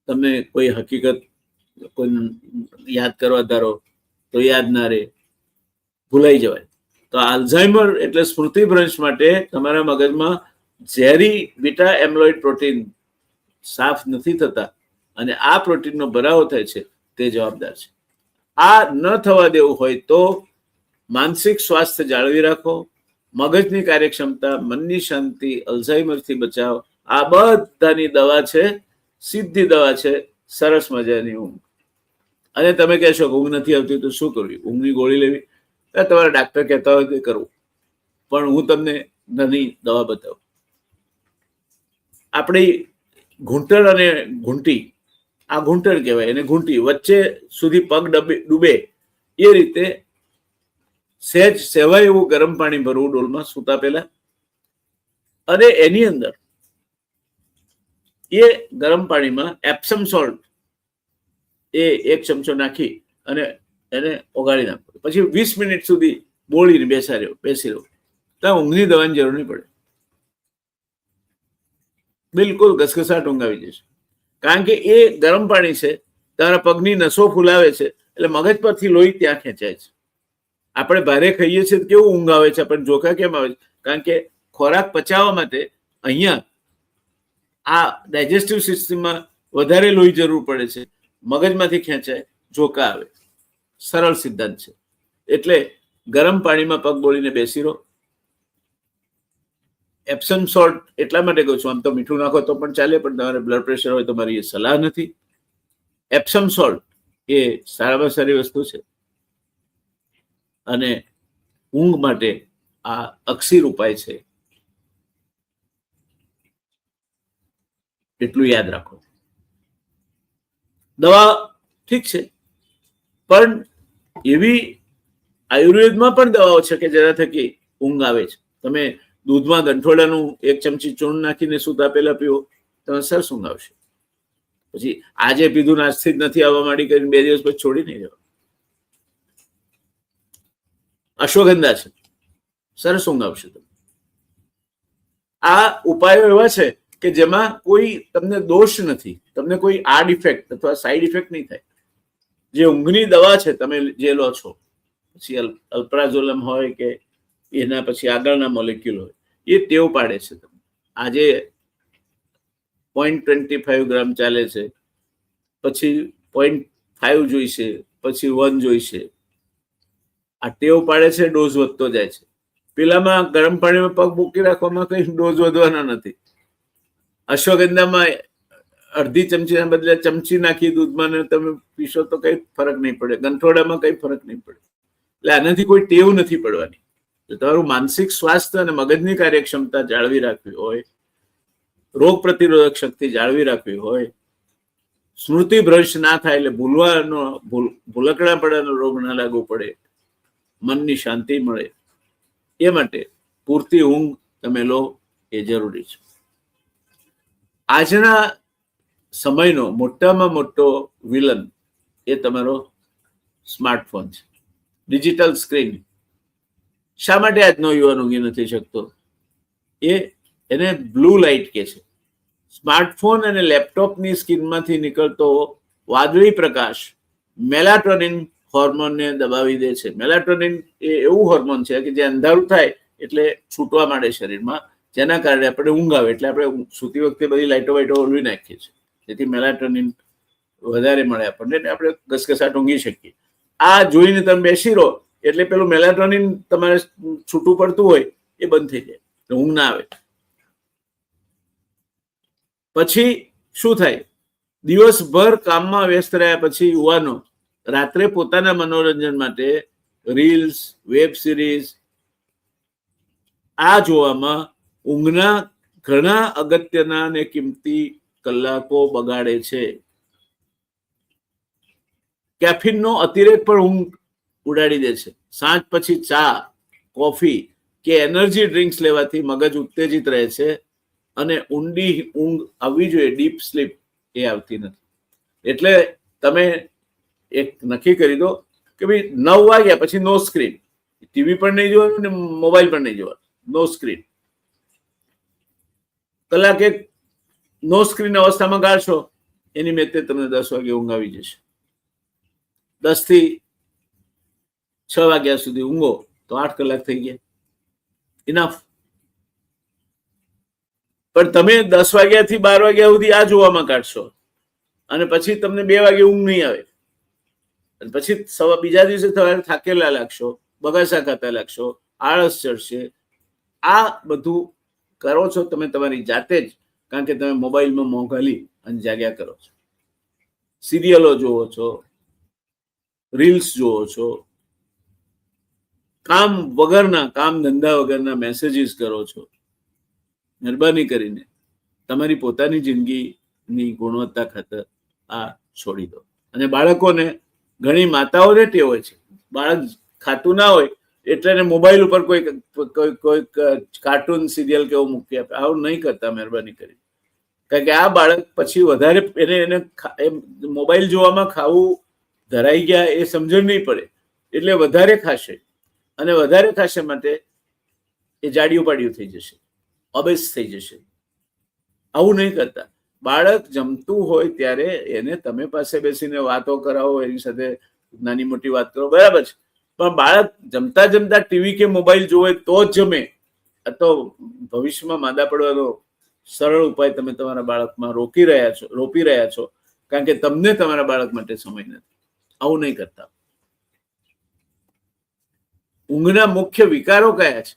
તમને કોઈ હકીકત કોઈ યાદ કરવા ધારો તો યાદ ના રહે, ભૂલાઈ જવાય. તો અલ્ઝાઇમર એટલે સ્મૃતિભ્રંશ માટે તમારા મગજમાં ઝેરી બીટા એમિલોઇડ પ્રોટીન સાફ નથી થતા અને આ પ્રોટીનનો ભરાવો થાય છે, તે જવાબદાર છે. આ ન થવા દેવું હોય તો માનસિક સ્વાસ્થ્ય જાળવી રાખો, મગજની કાર્યક્ષમતા, મનની શાંતિ, અલ્ઝાઇમરથી બચાવ, આ બધાની દવા છે, સીધી દવા છે, સરસ મજાની ઊંઘ. અને તમે કહેશો કે ઊંઘ નથી આવતી તો શું કરવું? ઊંઘની ગોળી લેવી? તમારા ડાક્ટર કહેતા હોય તે કરવું, પણ હું તમને નાની દવા બતાવું. આપણી ઘૂંટણ અને ઘૂંટી, આ ઘૂંટણ કહેવાય અને ઘૂંટી વચ્ચે સુધી પગ ડૂબે એ રીતે સહેજ સેવાય એવું ગરમ પાણી ભરવું ડોલમાં સૂતા પહેલા, અને એની અંદર એ ગરમ પાણીમાં એપ્સમ સોલ્ટ એ 1 ચમચો નાખી અને એને ઓગાળી નાખો. પછી 20 મિનિટ સુધી બોળીને બેસી રહ્યો. ત્યાં ઊંઘની દવાની જરૂર નહીં પડે, બિલકુલ ઘસઘસાટ ઊંઘ આવી જશે. કારણ કે એ ગરમ પાણી છે, તમારા પગની નસો ફૂલાવે છે, એટલે મગજ પરથી લોહી ત્યાં ખેંચાય છે. આપણે ભારે ખાઈએ છીએ તો કેવું ઊંઘ આવે છે, આપણને જોખા કેમ આવે છે? કારણ કે ખોરાક પચાવવા માટે અહીંયા આ ડાયજેસ્ટિવ સિસ્ટમમાં વધારે લોહી જરૂર પડે છે, મગજમાંથી ખેંચાય, જોકા આવે. સરળ સિદ્ધાંત છે. એટલે ગરમ પાણીમાં પગ બોળીને બેસી રહો. એપ્સમ સોલ્ટ એટલા માટે કહું છું, આમ તો મીઠું નાખો તો પણ ચાલે, પણ તમારે બ્લડ પ્રેશર હોય તો મારી એ સલાહ નથી. એપ્સમ સોલ્ટ એ સારામાં સારી વસ્તુ છે અને ઊંઘ માટે આ અક્ષીર ઉપાય છે, એટલું યાદ રાખો. દવા ઠીક છે, પણ એવી આયુર્વેદમાં પણ દવાઓ છે કે જેના થકી ઊંઘ આવે છે. તમે દૂધમાં ગંઠોડાનું 1 ચમચી ચૂર્ણ નાખીને સૂતા પહેલા પીવો, તમે સરસ ઊંઘ આવશે. પછી આજે પીધું આજથી જ નથી આવવા માંડી કરીને 2 દિવસ પછી છોડી નહીં જવા. અશ્વગંધા છે, સરસ ઊંઘ આવશે. આ ઉપાયો એવા છે કે જેમાં કોઈ તમને દોષ નથી, તમને કોઈ આડ ઇફેક્ટ અથવા સાઈડ ઇફેક્ટ નહીં થાય. જે ઊંઘની દવા છે તમે જે લો છો, પછી અલ્પ્રાઝોલમ હોય કે એના પછી આગળના મોલેક્યુલ હોય, એ ટેવ પાડે છે. તમે આજે 0.25 ગ્રામ ચાલે છે, પછી 0.5 જોઈશે, પછી 1 જોઈશે. આ ટેવ પાડે છે, ડોઝ વધતો જાય છે. પેલામાં ગરમ પાણીમાં પગ મૂકી રાખવામાં કઈ ડોઝ વધવાનો નથી. અશ્વગંધામાં અડધી ચમચીના બદલે ચમચી નાખી દૂધમાં ને તમે પીશો તો કઈ ફરક નહીં પડે, ગંઠોડામાં કઈ ફરક નહીં પડે. એટલે આનાથી કોઈ ટેવ નથી પડવાની. તમારું માનસિક સ્વાસ્થ્ય અને મગજની કાર્યક્ષમતા જાળવી રાખવી હોય, રોગ પ્રતિરોધક શક્તિ જાળવી રાખવી હોય, સ્મૃતિ ભ્રંશ ના થાય, એટલે ભૂલકડાપણાનો રોગ ના લાગુ પડે, મનની શાંતિ મળે, એ માટે પૂરતી ઊંઘ તમે લો એ જરૂરી છે. આજના સમયનો મોટામાં મોટો વિલન એ તમારો સ્માર્ટફોન છે, ડિજિટલ સ્ક્રીન. શા માટે આજનો યુવાન ઊંઘી નથી શકતો? એને બ્લુ લાઇટ કે છે. સ્માર્ટફોન અને લેપટોપની સ્ક્રીનમાંથી નીકળતો વાદળી પ્રકાશ મેલાટોનિન હોર્મોનને દબાવી દે છે. મેલાટોનિન એ એવું હોર્મોન છે કે જે અંધારું થાય એટલે છૂટવા માંડે શરીરમાં, જેના કારણે આપણે ઊંઘ આવે. એટલે આપણે સૂતી વખતે બધી લાઇટો ઓલવી નાખીએ છીએ, જેથી મેલાટોનિન વધારે મળે આપણને, આપણે ઘસઘસાટ ઊંઘી શકીએ. આ જોઈને તમે બેસી રહો એટલે પેલું મેલાટોનિન તમારે છૂટું પડતું હોય એ બંધ થઈ જાય, ઊંઘ ના આવે. પછી શું થાય? દિવસભર કામમાં વ્યસ્ત રહ્યા પછી યુવાનો રાત્રે પોતાના મનોરંજન માટે રીલ્સ, વેબ સિરીઝ આ જોવામાં ઊંઘના ઘણા અગત્યના અને કિંમતી કલાકો બગાડે છે. કેફીનનો અતિરેક પણ ઊંઘ ઉડાડી દે છે. સાંજ પછી ચા, કોફી કે એનર્જી ડ્રિંક્સ લેવાથી મગજ ઉત્તેજિત રહે છે અને ઊંડી ઊંઘ આવવી જોઈએ, ડીપ સ્લીપ, એ આવતી નથી. એટલે તમે એક નક્કી કરી દો કે ભાઈ 9 વાગ્યા પછી નો સ્ક્રીન, ટીવી પણ નહીં જોવાનું ને મોબાઈલ પણ નહીં જોવાનું, નો સ્ક્રીન. કલાક એક નો સ્ક્રીન અવસ્થામાં ગાળશો, એની મેતે તમને 10 વાગે ઊંઘ આવી જશે. 10 થી 6 વાગ્યા સુધી ઊંઘો તો 8 કલાક થઈ ગયા, ઇનફ. પણ તમે 10 વાગ્યાથી 12 વાગ્યા સુધી આ જોવામાં કાઢશો અને પછી તમને 2 વાગે ઊંઘ નહીં આવે, અને પછી બીજા દિવસે સવારે થાકેલા લાગશો, બગાસા ખાતા લાગશો, આળસ ચડશે. આ બધું કરો છો તમે તમારી જાતે જ, કારણ કે તમે મોબાઈલમાં મોં ઘાલી અને જાગ્યા કરો છો, સિરિયલો જોવો છો, રીલ્સ જોવો છો, કામ વગરના, કામ ધંધા વગરના મેસેજીસ કરો છો. મહેરબાની કરીને તમારી પોતાની જિંદગીની ગુણવત્તા ખાતર આ છોડી દો. અને બાળકોને, ઘણી માતાઓને ટેવ હોય છે, બાળક ખાતું ના હોય એટલે એને મોબાઈલ ઉપર કોઈ કાર્ટૂન સિરિયલ કેવું મૂકી આપે. આવું નહીં કરતા મહેરબાની કરી, કારણ કે આ બાળક પછી વધારે એને મોબાઈલ જોવામાં ખાવું ધરાઈ ગયા એ સમજણ નહીં પડે, એટલે વધારે ખાશે, અને વધારે ખાશે માટે એ જાડિયું પાડિયું થઈ જશે, ઓબેસ થઈ જશે. આવું નહીં કરતા. બાળક જમતું હોય ત્યારે એને તમે પાસે બેસીને વાતો કરાવો, એની સાથે નાની મોટી વાત કરો, બરાબર છે, પણ બાળક જમતા જમતા ટીવી કે મોબાઈલ જોવે તો જ જમે. આ તો ભવિષ્યમાં માંદા પડવાનો સરળ ઉપાય તમે તમારા બાળકમાં રોપી રહ્યા છો, કારણ કે તમને તમારા બાળક માટે સમય નથી. આવું નહીં કરતા. ઊંઘના મુખ્ય વિકારો કયા છે?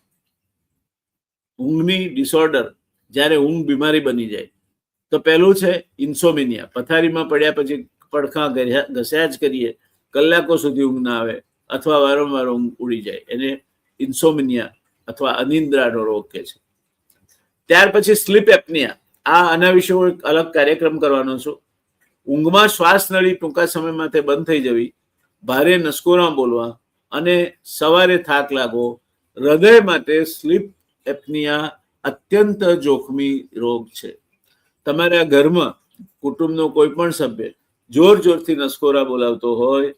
ઊંઘની ડિસઓર્ડર, જ્યારે ઊંઘ બીમારી બની જાય તો પહેલું છે ઇન્સોમિનિયા. પથારીમાં પડ્યા પછી પડખા ઘસ્યા જ કરીએ, કલાકો સુધી ઊંઘ ના આવે અથવા વારંવાર ઊંઘ ઉડી જાય, એને ઇન્સોમિનિયા અથવા અનિદ્રાનો રોગ કહે છે. ત્યાર પછી સ્લીપ એપનિયા. આના વિશે હું એક અલગ કાર્યક્રમ કરવાનો છું. ઊંઘમાં શ્વાસ નળી ટૂંકા સમય માટે બંધ થઈ જવી, ભારે નસકોરા બોલવા અને સવારે થાક લાગવો. હૃદય માટે સ્લીપ એપનિયા અત્યંત જોખમી રોગ છે. તમારા ઘરમાં કુટુંબનો કોઈ પણ સભ્ય જોર જોરથી નસકોરા બોલાવતો હોય,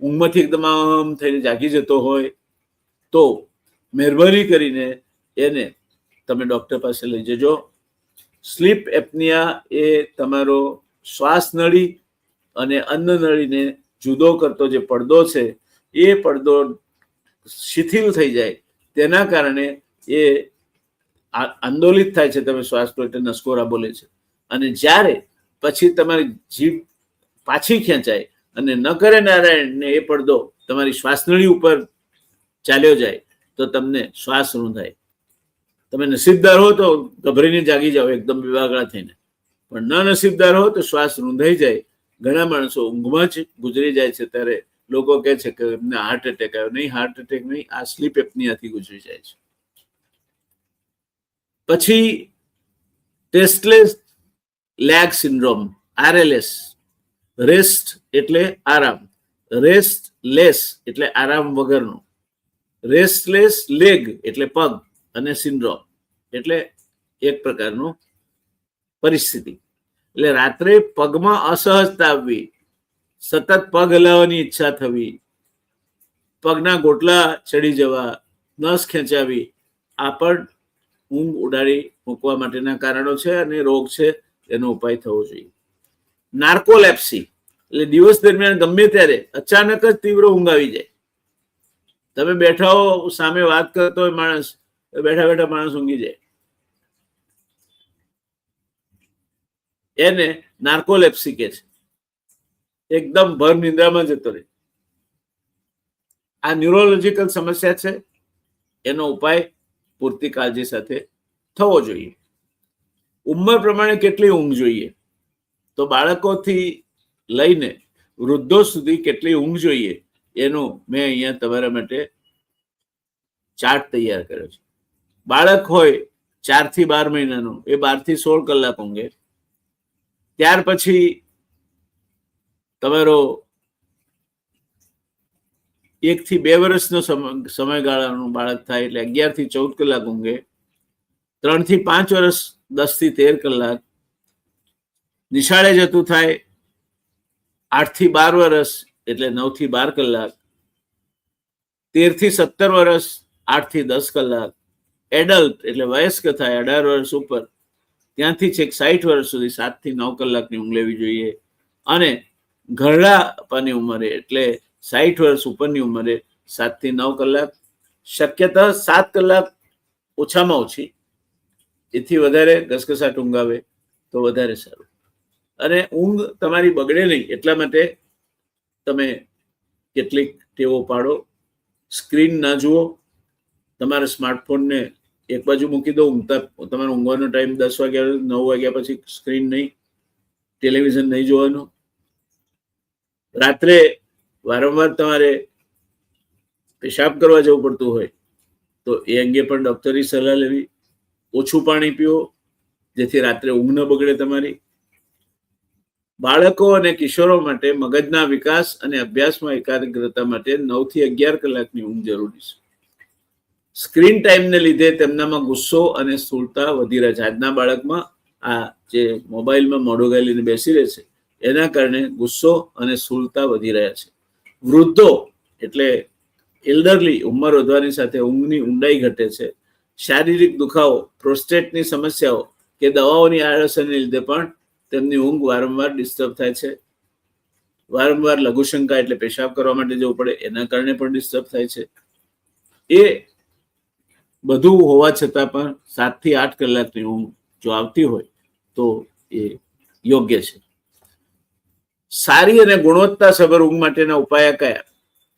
ઊંઘમાંથી એકદમ આમ થઈને જાગી જતો હોય, તો મહેરબાની કરીને એને તમે ડોક્ટર પાસે લઈ જજો. સ્લીપ એપનિયા એ તમારો શ્વાસ નળી અને અન્ન નળીને જુદો કરતો જે પડદો છે, એ પડદો શિથિલ થઈ જાય, તેના કારણે એ આંદોલિત થાય છે. તમે શ્વાસ લો એટલે નસકોરા બોલે છે, અને જ્યારે પછી તમારી જીભ પાછી ખેંચાય અને ન કરે નારાયણ ને એ પડદો તમારી શ્વાસનળી ઉપર ચાલ્યો જાય તો તમને શ્વાસ રૂંધાય. તમે નસીબદાર હો તો ગભરીને જાગી જાઓ એકદમ વિવાગળા થઈને, પણ ન નસીબદાર હો તો શ્વાસ રૂંધાઈ જાય. ઘણા માણસો ઊંઘમાં જ ગુજરી જાય છે, ત્યારે લોકો કહે છે કે એમને હાર્ટ એટેક આવ્યો. નહીં, હાર્ટ એટેક નહીં, આ સ્લીપ એપનિયાથી ગુજરી જાય છે. પછી restless leg syndrome, RLS. Rest એટલે આરામ, રેસ્ટલેસ એટલે આરામ વગરનો, રેસ્ટલેસ લેગ એટલે પગ, અને સિન્ડ્રોમ એટલે એક પ્રકારનું પરિસ્થિતિ. એટલે રાત્રે પગમાં અસહજતા આવવી, સતત પગ હલાવવાની ઈચ્છા થવી, પગના ગોટલા ચડી જવા, નસ ખેંચાવી, આ પણ ઊંઘ ઉડાડી મૂકવા માટેના કારણો છે અને રોગ છે, એનો ઉપાય થવો જોઈએ. નાર્કોલેપ્સી એટલે દિવસ દરમિયાન ગમે ત્યારે અચાનક જ તીવ્ર ઊંઘ આવી જાય. તમે બેઠા હો, સામે વાત કરતો હોય માણસ, બેઠા બેઠા માણસ ઊંઘી જાય, એને નાર્કોલેપ્સી કહે છે. એકદમ ભર નિંદ્રામાં જતો રહે. આ ન્યુરોલોજીકલ સમસ્યા છે, એનો ઉપાય પૂરતી કાળજી સાથે થવો જોઈએ. ઉંમર પ્રમાણે કેટલી ઊંઘ જોઈએ? તો બાળકોથી લઈને વૃદ્ધો સુધી કેટલી ઊંઘ જોઈએ એનું મેં અહીંયા તમારા માટે ચાર્ટ તૈયાર કર્યો છે. બાળક હોય 4 થી 12 મહિનાનો, એ 12 થી 16 કલાક ઊંઘે. ત્યાર પછી તમારો 1 થી 2 વર્ષનો સમયગાળાનું બાળક થાય એટલે 11 થી 14 કલાક ઊંઘે. 3 થી 5 વર્ષ 10 થી 13 કલાક. નિશાળે જતું થાય 8 થી 12 વર્ષ એટલે 9 થી 12 કલાક. 13 થી 17 વર્ષ 8 થી 10 કલાક. એડલ્ટ એટલે વયસ્ક થાય 18 વર્ષ ઉપર, ત્યાંથી છેક 60 વર્ષ સુધી 7 થી 9 કલાકની ઊંઘ લેવી જોઈએ. અને ઘરડાપાની ઉંમરે એટલે 60 વર્ષ ઉપરની ઉંમરે 7 થી 9 કલાક. શક્યતા 7 કલાક ઓછામાં ઓછી, એથી વધારે ઘસઘસાટ ઊંઘ આવે તો વધારે સારું. અને ઊંઘ તમારી બગડે નહીં એટલા માટે તમે કેટલીક ટેવો પાડો. સ્ક્રીન ના જુઓ. તમારા સ્માર્ટફોનને એક બાજુ મૂકી દો. તમારો ઊંઘવાનો ટાઈમ 10 વાગ્યા 9 વાગ્યા પછી સ્ક્રીન નહીં, ટેલિવિઝન નહીં જોવાનું. રાત્રે વારંવાર તમારે પેશાબ કરવા જવું પડતું હોય તો એ અંગે પણ ડોક્ટરની સલાહ લેવી. ઓછું પાણી પીવો જેથી રાત્રે ઊંઘ ન બગડે તમારી. બાળકો અને કિશોરો માટે મગજના વિકાસ અને અભ્યાસમાં એકાગ્રતા માટે 9 થી 11 કલાકની ઊંઘ જરૂરી છે. સ્ક્રીન ટાઈમને લીધે તેમનામાં ગુસ્સો અને સ્થૂળતા વધી રહ્યા છે. આજના બાળકમાં આ જે મોબાઈલમાં મોઢું ગાલીને બેસી રહે છે એના કારણે ગુસ્સો અને સ્થૂળતા વધી રહ્યા છે. વૃદ્ધો એટલે એલ્ડરલી, ઉંમર વધવાની સાથે ઊંઘની ઊંડાઈ ઘટે છે. શારીરિક દુખાવો, પ્રોસ્ટેટની સમસ્યાઓ કે દવાઓની આડઅસરને લીધે પણ તેમની ઊંઘ વારંવાર ડિસ્ટર્બ થાય છે. વારંવાર લઘુશંકા એટલે પેશાબ કરવા માટે જવું પડે, એના કારણે પણ ડિસ્ટર્બ થાય છે. એ બધું હોવા છતાં પણ 7 થી 8 કલાકની ઊંઘ જો આવતી હોય તો એ યોગ્ય છે. સારી અને ગુણવત્તાસભર ઊંઘ માટેના ઉપાય કયા?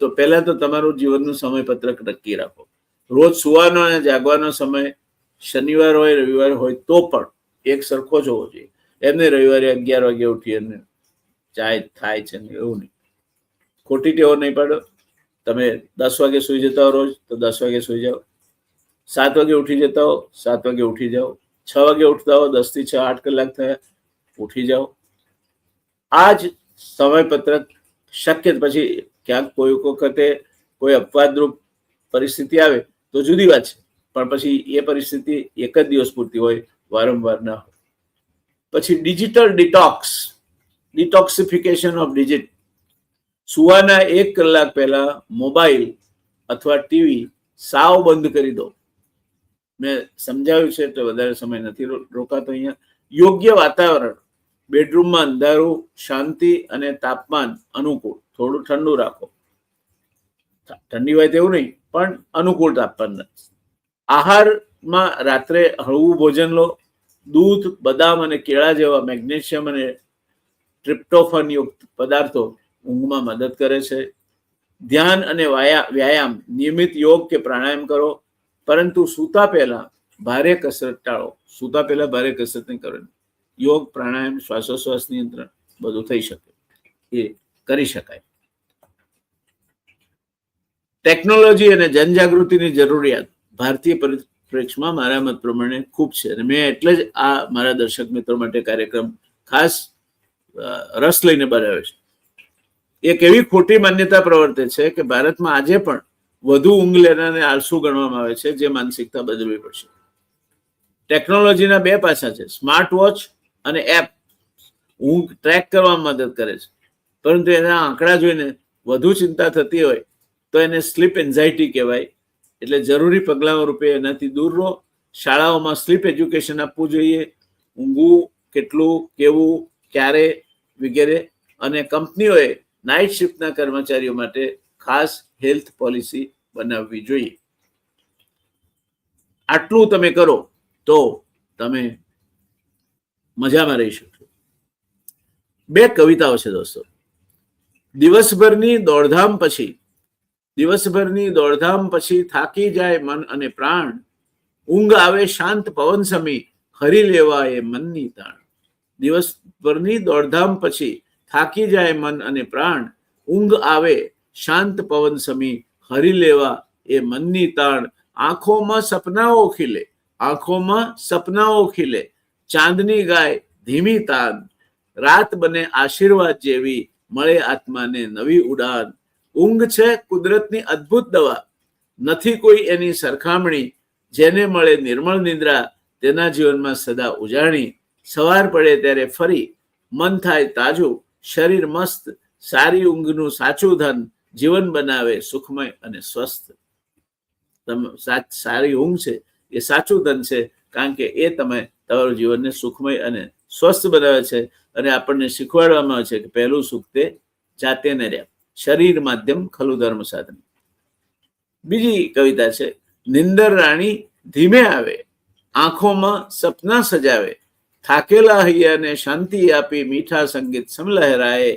તો પહેલા તો તમારું જીવનનું સમયપત્રક નક્કી રાખો. રોજ સુવાનો અને જાગવાનો સમય શનિવાર હોય રવિવાર હોય તો પણ એક સરખો જ હોવો જોઈએ. એમને રવિવારે 11 વાગે ઉઠી અને ચાય થાય છે ને એવું નહીં. ખોટી ટેવો નહીં પાડો. તમે 10 વાગે સુઈ જતા હો રોજ તો 10 વાગે સુઈ જાઓ. 7 વાગે ઉઠી જતા હો 7 વાગે ઉઠી જાઓ. 6 વાગે ઉઠતા હો 10 થી 6 8 કલાક થયા ઉઠી જાઓ. આ જ સમયપત્રક શક્ય પછી ક્યાંક કોઈ વખતે કોઈ અપવાદરૂપ પરિસ્થિતિ આવે તો જુદી વાત છે, પણ પછી એ પરિસ્થિતિ એક જ દિવસ પૂરતી હોય, વારંવાર ના હોય. પછી ડિજિટલ ડિટોક્સિફિકેશન ઓફ ડિજિટ. સુવાના 1 કલાક પહેલા મોબાઈલ અથવા ટીવી સાવ બંધ કરી દો. મેં સમજાવ્યું છે એટલે વધારે સમય નથી રોકાતો અહીંયા. યોગ્ય વાતાવરણ, બેડરૂમમાં અંધારું, શાંતિ અને તાપમાન અનુકૂળ. થોડું ઠંડુ રાખો, ઠંડી હોય તેવું નહીં પણ અનુકૂળ તાપમાન. આહારમાં રાત્રે હળવું ભોજન લો. દૂધ, બદામ અને કેળા જેવા મેગ્નેશિયમ અને ટ્રિપ્ટોફન યુક્ત પદાર્થો ઊંઘમાં મદદ કરે છે. ધ્યાન અને વ્યાયામ, નિયમિત યોગ કે પ્રાણાયામ કરો, પરંતુ સૂતા પહેલા ભારે કસરત ટાળો. સૂતા પહેલા ભારે કસરત નહીં કરવાની. યોગ, પ્રાણાયામ, શ્વાસોશ્વાસ નિયંત્રણ બધું થઈ શકે, એ કરી શકાય. ટેકનોલોજી અને જનજાગૃતિની જરૂરિયાત ભારતીય પરિપ્રેક્ષમાં મારા મત પ્રમાણે ખૂબ છે. અને મેં એટલે જ આ મારા દર્શક મિત્રો માટે કાર્યક્રમ ખાસ રસ લઈને બનાવ્યો છે. એક એવી ખોટી માન્યતા પ્રવર્તે છે કે ભારતમાં આજે પણ વધુ ઊંઘ લેનારને આળસુ ગણવામાં આવે છે, જે માનસિકતા બદલવી પડશે. ટેકનોલોજીના 2 પાસા છે. સ્માર્ટ વોચ અને એપ ઊંઘ ટ્રેક કરવામાં મદદ કરે છે, પરંતુ એના આંકડા જોઈને વધુ ચિંતા થતી હોય તો એને સ્લીપ એન્ઝાઇટી કહેવાય. એટલે જરૂરી પગલાઓ રૂપે એનાથી દૂર રહો. શાળાઓમાં સ્લીપ એજ્યુકેશન આપવું જોઈએ. ઊંઘવું કેટલું, કેવું, ક્યારે વગેરે. અને કંપનીઓએ નાઇટ શિફ્ટના કર્મચારીઓ માટે ખાસ હેલ્થ પોલિસી બનાવવી જોઈએ. આટલું તમે કરો તો તમે મજામાં રહી શકશો. 2 કવિતાઓ છે દોસ્તો. દિવસભરની દોડધામ પછી થાકી જાય મન અને પ્રાણ, ઊંઘ આવે શાંત પવન સમી, હરી લેવા એ મનની તાણ. દિવસભરની દોડધામ પછી થાકી જાય મન અને પ્રાણ, ઊંઘ આવે શાંત પવન સમી, હરી લેવા એ મનની તાણ. આંખોમાં સપનાઓ ખીલે, આંખોમાં સપનાઓ ખીલે, ચાંદની ગાય ધીમી તાન, રાત બને આશીર્વાદ જેવી, મળે આત્માને નવી ઉડાન. ઊંઘ છે કુદરતની અદ્ભુત દવા, નથી કોઈ એની સરખામણી, જેને મળે નિર્મળ નિદ્રા, તેના જીવનમાં સદા ઉજાણી. સવાર પડે ત્યારે ફરી મન થાય તાજું, શરીર મસ્ત, સારી ઊંઘનું સાચું ધન, જીવન બનાવે સુખમય અને સ્વસ્થ. સારી ઊંઘ છે એ સાચું ધન છે, કારણ કે એ તમે તમારું જીવનને સુખમય અને સ્વસ્થ બનાવે છે. અને આપણને શીખવાડવામાં આવે છે કે પહેલું સુખ તે જાતે ને રહ્યા, શરીર માધ્યમ ખલું ધર્મ સાધન. બીજી કવિતા છે, નિંદર રાણી ધીમે આવે, આંખોમાં સપના સજાવે, થાકેલા હૈયાને શાંતિ આપી, મીઠા સંગીત સમલહેરાએ,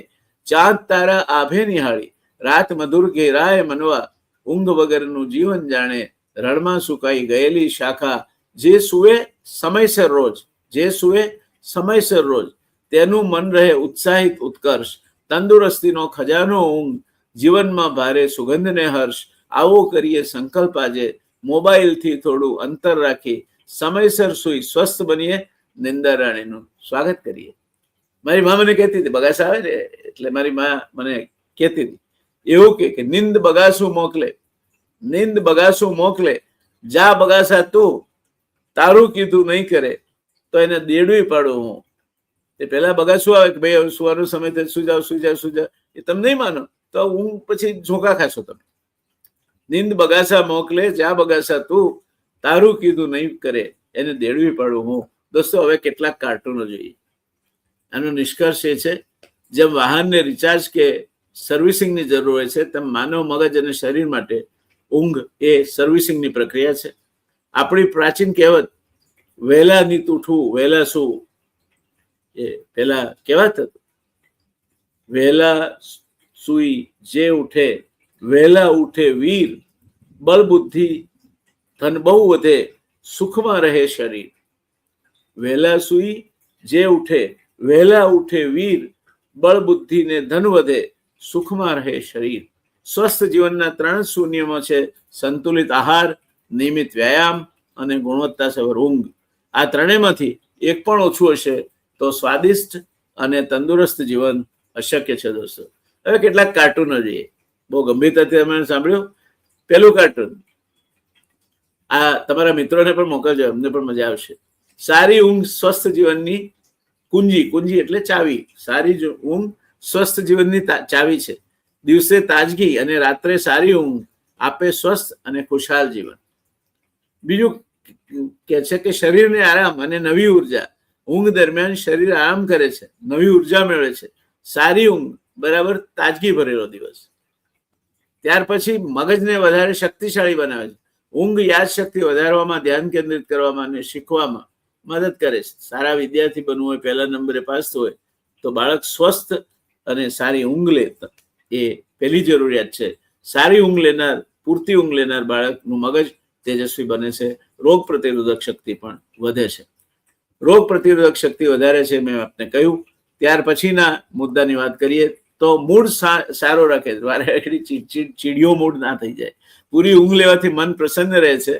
ચાંદ તારા આભે નિહાળી, રાત મધુર ઘેરાય મનવા, ઊંઘ વગરનું જીવન જાણે, રણમાં સુકાઈ ગયેલી શાખા, જે સુવે સમયસર રોજ, જે સુવે સમયસર રોજ, તેનું મન રહે ઉત્સાહિત ઉત્કર્ષ, તંદુરસ્તીનો ખજાનો ઊંઘ, જીવનમાં ભારે સુગંધ ને હર્ષ. આવો કરીએ સંકલ્પ આજે, મોબાઈલથી થોડું અંતર રાખી, સમયસર સુઈ સ્વસ્થ બનીએ, નિંદર રાણીનું સ્વાગત કરીએ. મારી મા મને કહેતી હતી, બગાસા આવે ને એટલે મારી મા મને કહેતી હતી એવું કે નિંદ બગાસું મોકલે, નિંદ બગાસું મોકલે, જા બગાસા તું, તારું કીધું નહીં કરે તો એને દેડવી પાડું હું. એ પેલા બગાસું આવે કે ભાઈ હવે સુવાનો સમય થાય, સુઈ જાવ સુઈ જાવ સુઈ જાવ, એ તમે નહીં માનો તો હું પછી ઝોકા ખાશો તમે. નિંદ બગાસા મોકલે, જા બગાસા તું, તારું કીધું નહીં કરે એને દેડવી પાડું હું. દોસ્તો હવે કેટલાક કાર્ટૂનો જોઈએ. આનો નિષ્કર્ષ એ છે, જેમ વાહનને રિચાર્જ કે સર્વિસિંગની જરૂર હોય છે, તેમ માનવ મગજ અને શરીર માટે ઊંઘ એ સર્વિસિંગની પ્રક્રિયા છે. આપણી પ્રાચીન કહેવત વહેલા નીત ઉઠવું વહેલા શું, એ પેલા કહેવાત હતું, વહેલા સુઈ જે ઉઠે વહેલા ઉઠે વીર, બળ બુદ્ધિ ધન બહુ વધે, સુખમાં રહે શરીર. વહેલા સુઈ જે ઉઠે વહેલા ઉઠે વીર, બળ બુદ્ધિ ને ધન વધે, સુખમાં રહે શરીર. સ્વસ્થ જીવનના 3 શૂન્યમાં છે, સંતુલિત આહાર, નિયમિત વ્યાયામ અને ગુણવત્તાસભર ઊંઘ. આ ત્રણેયમાંથી એક પણ ઓછું હશે તો સ્વાદિષ્ટ અને તંદુરસ્ત જીવન અશક્ય છે. દોસ્તો હવે કેટલાક કાર્ટૂનો જોઈએ, બહુ ગંભીરતાથી અમે સાંભળ્યું. પેલું કાર્ટૂન આ તમારા મિત્રોને પણ મોકલજો, અમને પણ મજા આવશે. સારી ઊંઘ સ્વસ્થ જીવનની કુંજી, કુંજી એટલે ચાવી. સારી ઊંઘ સ્વસ્થ જીવનની ચાવી છે. દિવસે તાજગી અને રાત્રે સારી ઊંઘ આપે સ્વસ્થ અને ખુશહાલ જીવન. બીજું કે છે કે શરીરને આરામ અને નવી ઉર્જા. ઊંઘ દરમિયાન શરીર આરામ કરે છે, નવી ઉર્જા મેળવે છે. સારી ઊંઘ બરાબર તાજગી ભરેલો દિવસ. ત્યાર પછી મગજને વધારે શક્તિશાળી બનાવે છે. ઊંઘ યાદશક્તિ વધારવામાં, ધ્યાન કેન્દ્રિત કરવામાં અને શીખવામાં મદદ કરે છે. સારા વિદ્યાર્થી બનવું હોય, પહેલા નંબરે પાસ થવું હોય તો બાળક સ્વસ્થ અને સારી ઊંઘ લે, એ પહેલી જરૂરિયાત છે. સારી ઊંઘ લેનાર, પૂરતી ઊંઘ લેનાર બાળકનું મગજ તેજસ્વી બને છે. રોગ પ્રતિરોધક શક્તિ પણ વધે છે. રોગ પ્રતિરોધક શક્તિ વધારે છે મેં આપને કહ્યું. ત્યાર પછીના મુદ્દાની વાત કરીએ તો મૂડ સારો રાખે છે. ચીડિયો મૂડ ના થઈ જાય. પૂરી ઊંઘ લેવાથી મન પ્રસન્ન રહે છે,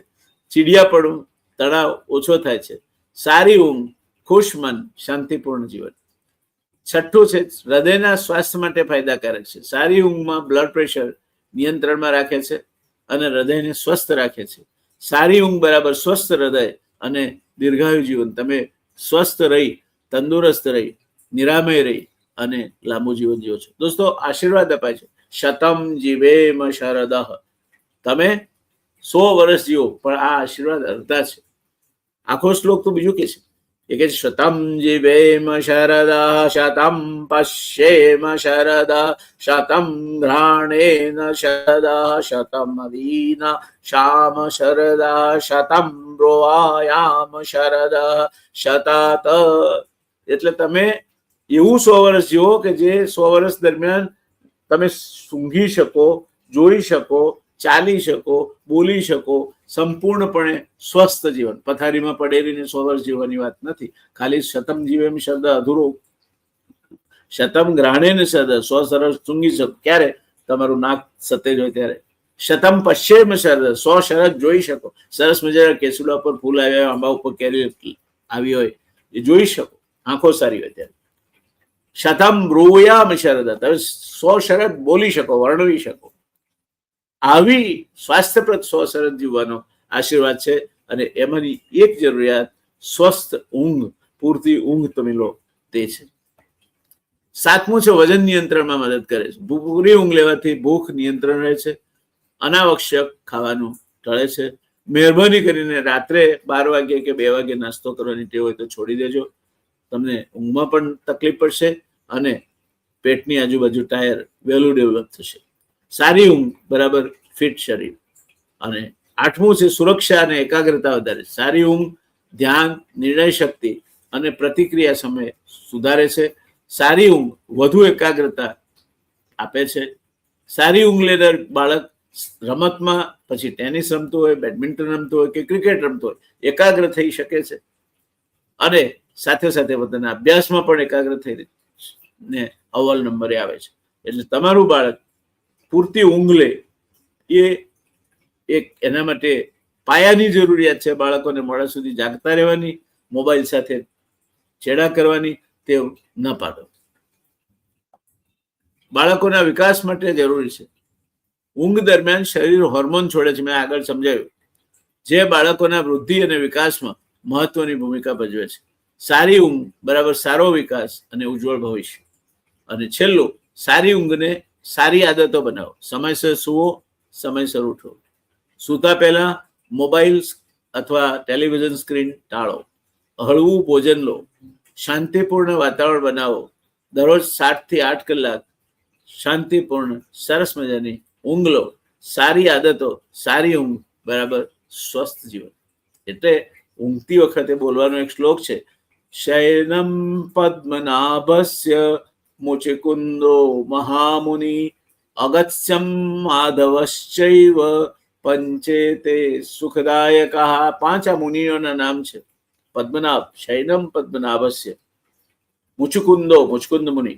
ચીડિયાપણું, તણાવ ઓછો થાય છે. સારી ઊંઘ, ખુશ મન, શાંતિપૂર્ણ જીવન. છઠ્ઠું છે હૃદયના સ્વાસ્થ્ય માટે ફાયદાકારક છે. સારી ઊંઘમાં બ્લડ પ્રેશર નિયંત્રણમાં રાખે છે અને હૃદયને સ્વસ્થ રાખે છે. સારી ઊંઘ બરાબર સ્વસ્થ હૃદય અને દીર્ઘાયુ જીવન. તમે સ્વસ્થ રહી, તંદુરસ્ત રહી, નિરામય રહી અને લાંબુ જીવન જીવો છો. દોસ્તો આશીર્વાદ અપાય છે, શતમ જીવેમ શરદઃ. તમે 100 વર્ષ જીવો, પણ આ આશીર્વાદ અડધા છે. આખો શ્લોક તો બીજું કે છે, એ કે શતમ જીવેમ શરદઃ, શતમ પશ્યેમ શરદઃ, શતમ ઘ્રાણેન શરદઃ, શતમ વીના શામ શરદઃ, શતમ બ્રુવાયામ શરદઃ, શતત. એટલે તમે એવું 100 વર્ષ જીવો કે જે 100 વર્ષ દરમિયાન તમે સૂંઘી શકો, જોઈ શકો, ચાલી શકો, બોલી શકો, સંપૂર્ણપણે સ્વસ્થ જીવન. પથારીમાં પડેલીને 100 વર્ષ જીવવાની વાત નથી. ખાલી શતમ જીવેમ શબ્દ અધૂરો. શતમ ગ્રહણેન શબ્દ 100 સરસ સૂંઘી શકો. ક્યારે? તમારું નાક સતેજ હોય ત્યારે. શતમ પશ્ચિમ શરદ, 100 શરદ જોઈ શકો. સરસ મજાના કેસુડા પર ફૂલ આવ્યા હોય, આંબા ઉપર કેરી આવી હોય, એ જોઈ શકો. આંખો સારી હોય ત્યારે. શતમ બ્રૂયામ શરદ, તમે 100 શરદ બોલી શકો, વર્ણવી શકો. આવી સ્વાસ્થ્યપ્રદ 100 શરદ જીવવાનો આશીર્વાદ છે. અને એમાંની એક જરૂરિયાત સ્વસ્થ ઊંઘ, પૂરતી ઊંઘ તમે લો તે છે. 7મું છે વજન નિયંત્રણમાં મદદ કરે છે. પૂરી ઊંઘ લેવાથી ભૂખ નિયંત્રણ રહે છે, અનાવશ્યક ખાવાનું ટળે છે. મહેરબાની કરીને રાત્રે 12 વાગે કે 2 વાગે નાસ્તો કરવાની ટેવ હોય તો છોડી દેજો. તમને ઊંઘમાં પણ તકલીફ પડશે અને પેટની આજુબાજુ ટાયર વહેલું ડેવલપ થશે. સારી ઊંઘ બરાબર ફિટ શરીર. અને 8મું છે સુરક્ષા અને એકાગ્રતા વધારે. સારી ઊંઘ ધ્યાન, નિર્ણય શક્તિ અને પ્રતિક્રિયા સમય સુધારે છે. સારી ઊંઘ વધુ એકાગ્રતા આપે છે. સારી ઊંઘ લેનાર બાળક રમતમાં, પછી ટેનિસ રમતું હોય, બેડમિન્ટન રમતું હોય કે ક્રિકેટ રમતું હોય, એકાગ્ર થઈ શકે છે. અને સાથે સાથે પોતાના અભ્યાસમાં પણ એકાગ્ર થઈને અવ્વલ નંબરે આવે છે. એટલે તમારું બાળક પૂરતી ઊંઘ લે એ એક એના માટે પાયાની જરૂરિયાત છે. બાળકોને મોડા સુધી જાગતા રહેવાની, મોબાઈલ સાથે છેડા કરવાની ટેવ ન પાડો. બાળકોના વિકાસ માટે જરૂરી છે. ઊંઘ દરમિયાન શરીર હોર્મોન છોડે છે. મેં આગળ સમજાવ્યું, જે બાળકોના વૃદ્ધિ અને વિકાસમાં મહત્વની ભૂમિકા ભજવે છે. સારી ઊંઘ બરાબર સારો વિકાસ અને ઉજ્જવળ ભવિષ્ય. અને છેલ્લું, સારી ઊંઘને સારી આદતો બનાવો. સમયસર સૂવો, સમયસર ઉઠો. સૂતા પહેલા મોબાઈલ અથવા ટેલિવિઝન સ્ક્રીન ટાળો. હળવું ભોજન લો. શાંતિપૂર્ણ વાતાવરણ બનાવો. દરરોજ 7 થી 8 કલાક શાંતિપૂર્ણ સરસ મજાની ઊંઘ લો. સારી આદતો, સારી ઊંઘ બરાબર સ્વસ્થ જીવન. એટલે ઊંઘતી વખતે બોલવાનો એક શ્લોક છે, શયનમ પદ્મનાભસ્ય મુચિકુંદો મહામુનિ અગત્યમ માધવશ્ચૈવ પંચેતે સુખદાયકા. 5 આ મુનિઓના નામ છે. પદ્મનાભ, શયનમ પદ્મનાભસ્ય, મુચુકુંદો મુચુકુંદ મુનિ,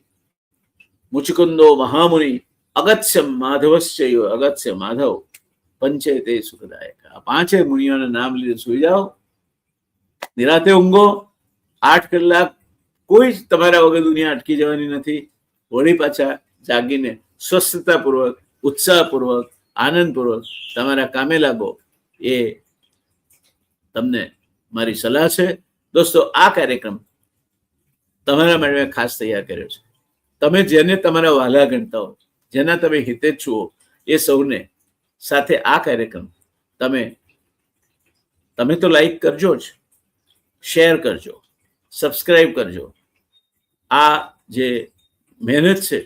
મુચુકુંદો મહામુનિ, અગત્યમ માધવશ્ચૈવ, અગત્ય માધવ, પંચેતે સુખદાયકા. 5 મુનિઓના નામ લીધે સુઈ જાઓ, નિરાતે ઊંઘો. 8 કલાક કોઈ તમારા વગર દુનિયા અટકી જવાની નથી. વળી પાછા જાગીને સ્વસ્થતાપૂર્વક, ઉત્સાહપૂર્વક, આનંદપૂર્વક તમારા કામે લાગો. એ તમને મારી સલાહ છે. દોસ્તો, આ કાર્યક્રમ તમારા માટે ખાસ તૈયાર કર્યો છે. તમે જેને તમારા વહાલા ગણતા હો, જેના તમે હિતેચ્છુઓ, એ સૌને સાથે આ કાર્યક્રમ તમે તો લાઈક કરજો જ, શેર કરજો, સબસ્ક્રાઈબ કરજો. આ જે મહેનત છે,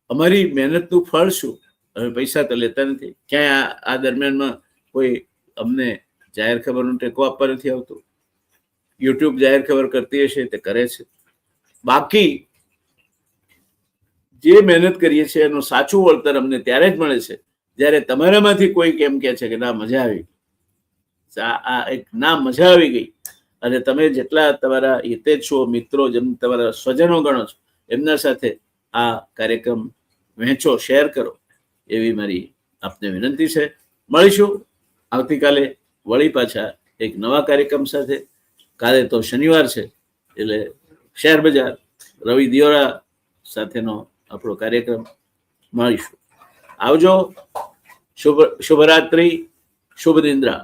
અમારી મહેનતનું ફળ શું? અમે પૈસા તો લેતા નથી. ક્યાંય આ દરમિયાનમાં કોઈ અમને જાહેર ખબરનો ટેકો આપવા નથી આવતો. યુટ્યુબ જાહેર ખબર કરતી હશે તે કરે છે. બાકી જે મહેનત કરીએ છીએ એનું સાચું વળતર અમને ત્યારે જ મળે છે જ્યારે તમારામાંથી કોઈ કેમ કહે છે કે ના મજા આવી, આ એક ના મજા આવી ગઈ. અને તમે જેટલા તમારા હિતેચ્છુઓ, મિત્રો, જેમ તમારા સ્વજનો ગણો છો, એમના સાથે આ કાર્યક્રમ વહેંચો, શેર કરો, એવી મારી આપને વિનંતી છે. મળીશું આવતીકાલે વળી પાછા એક નવા કાર્યક્રમ સાથે. કાલે તો શનિવાર છે એટલે શેર બજાર, રવિ દિયોરા સાથેનો આપણો કાર્યક્રમ. મળીશું. આવજો. શુભરાત્રિ, શુભ નિંદ્રા.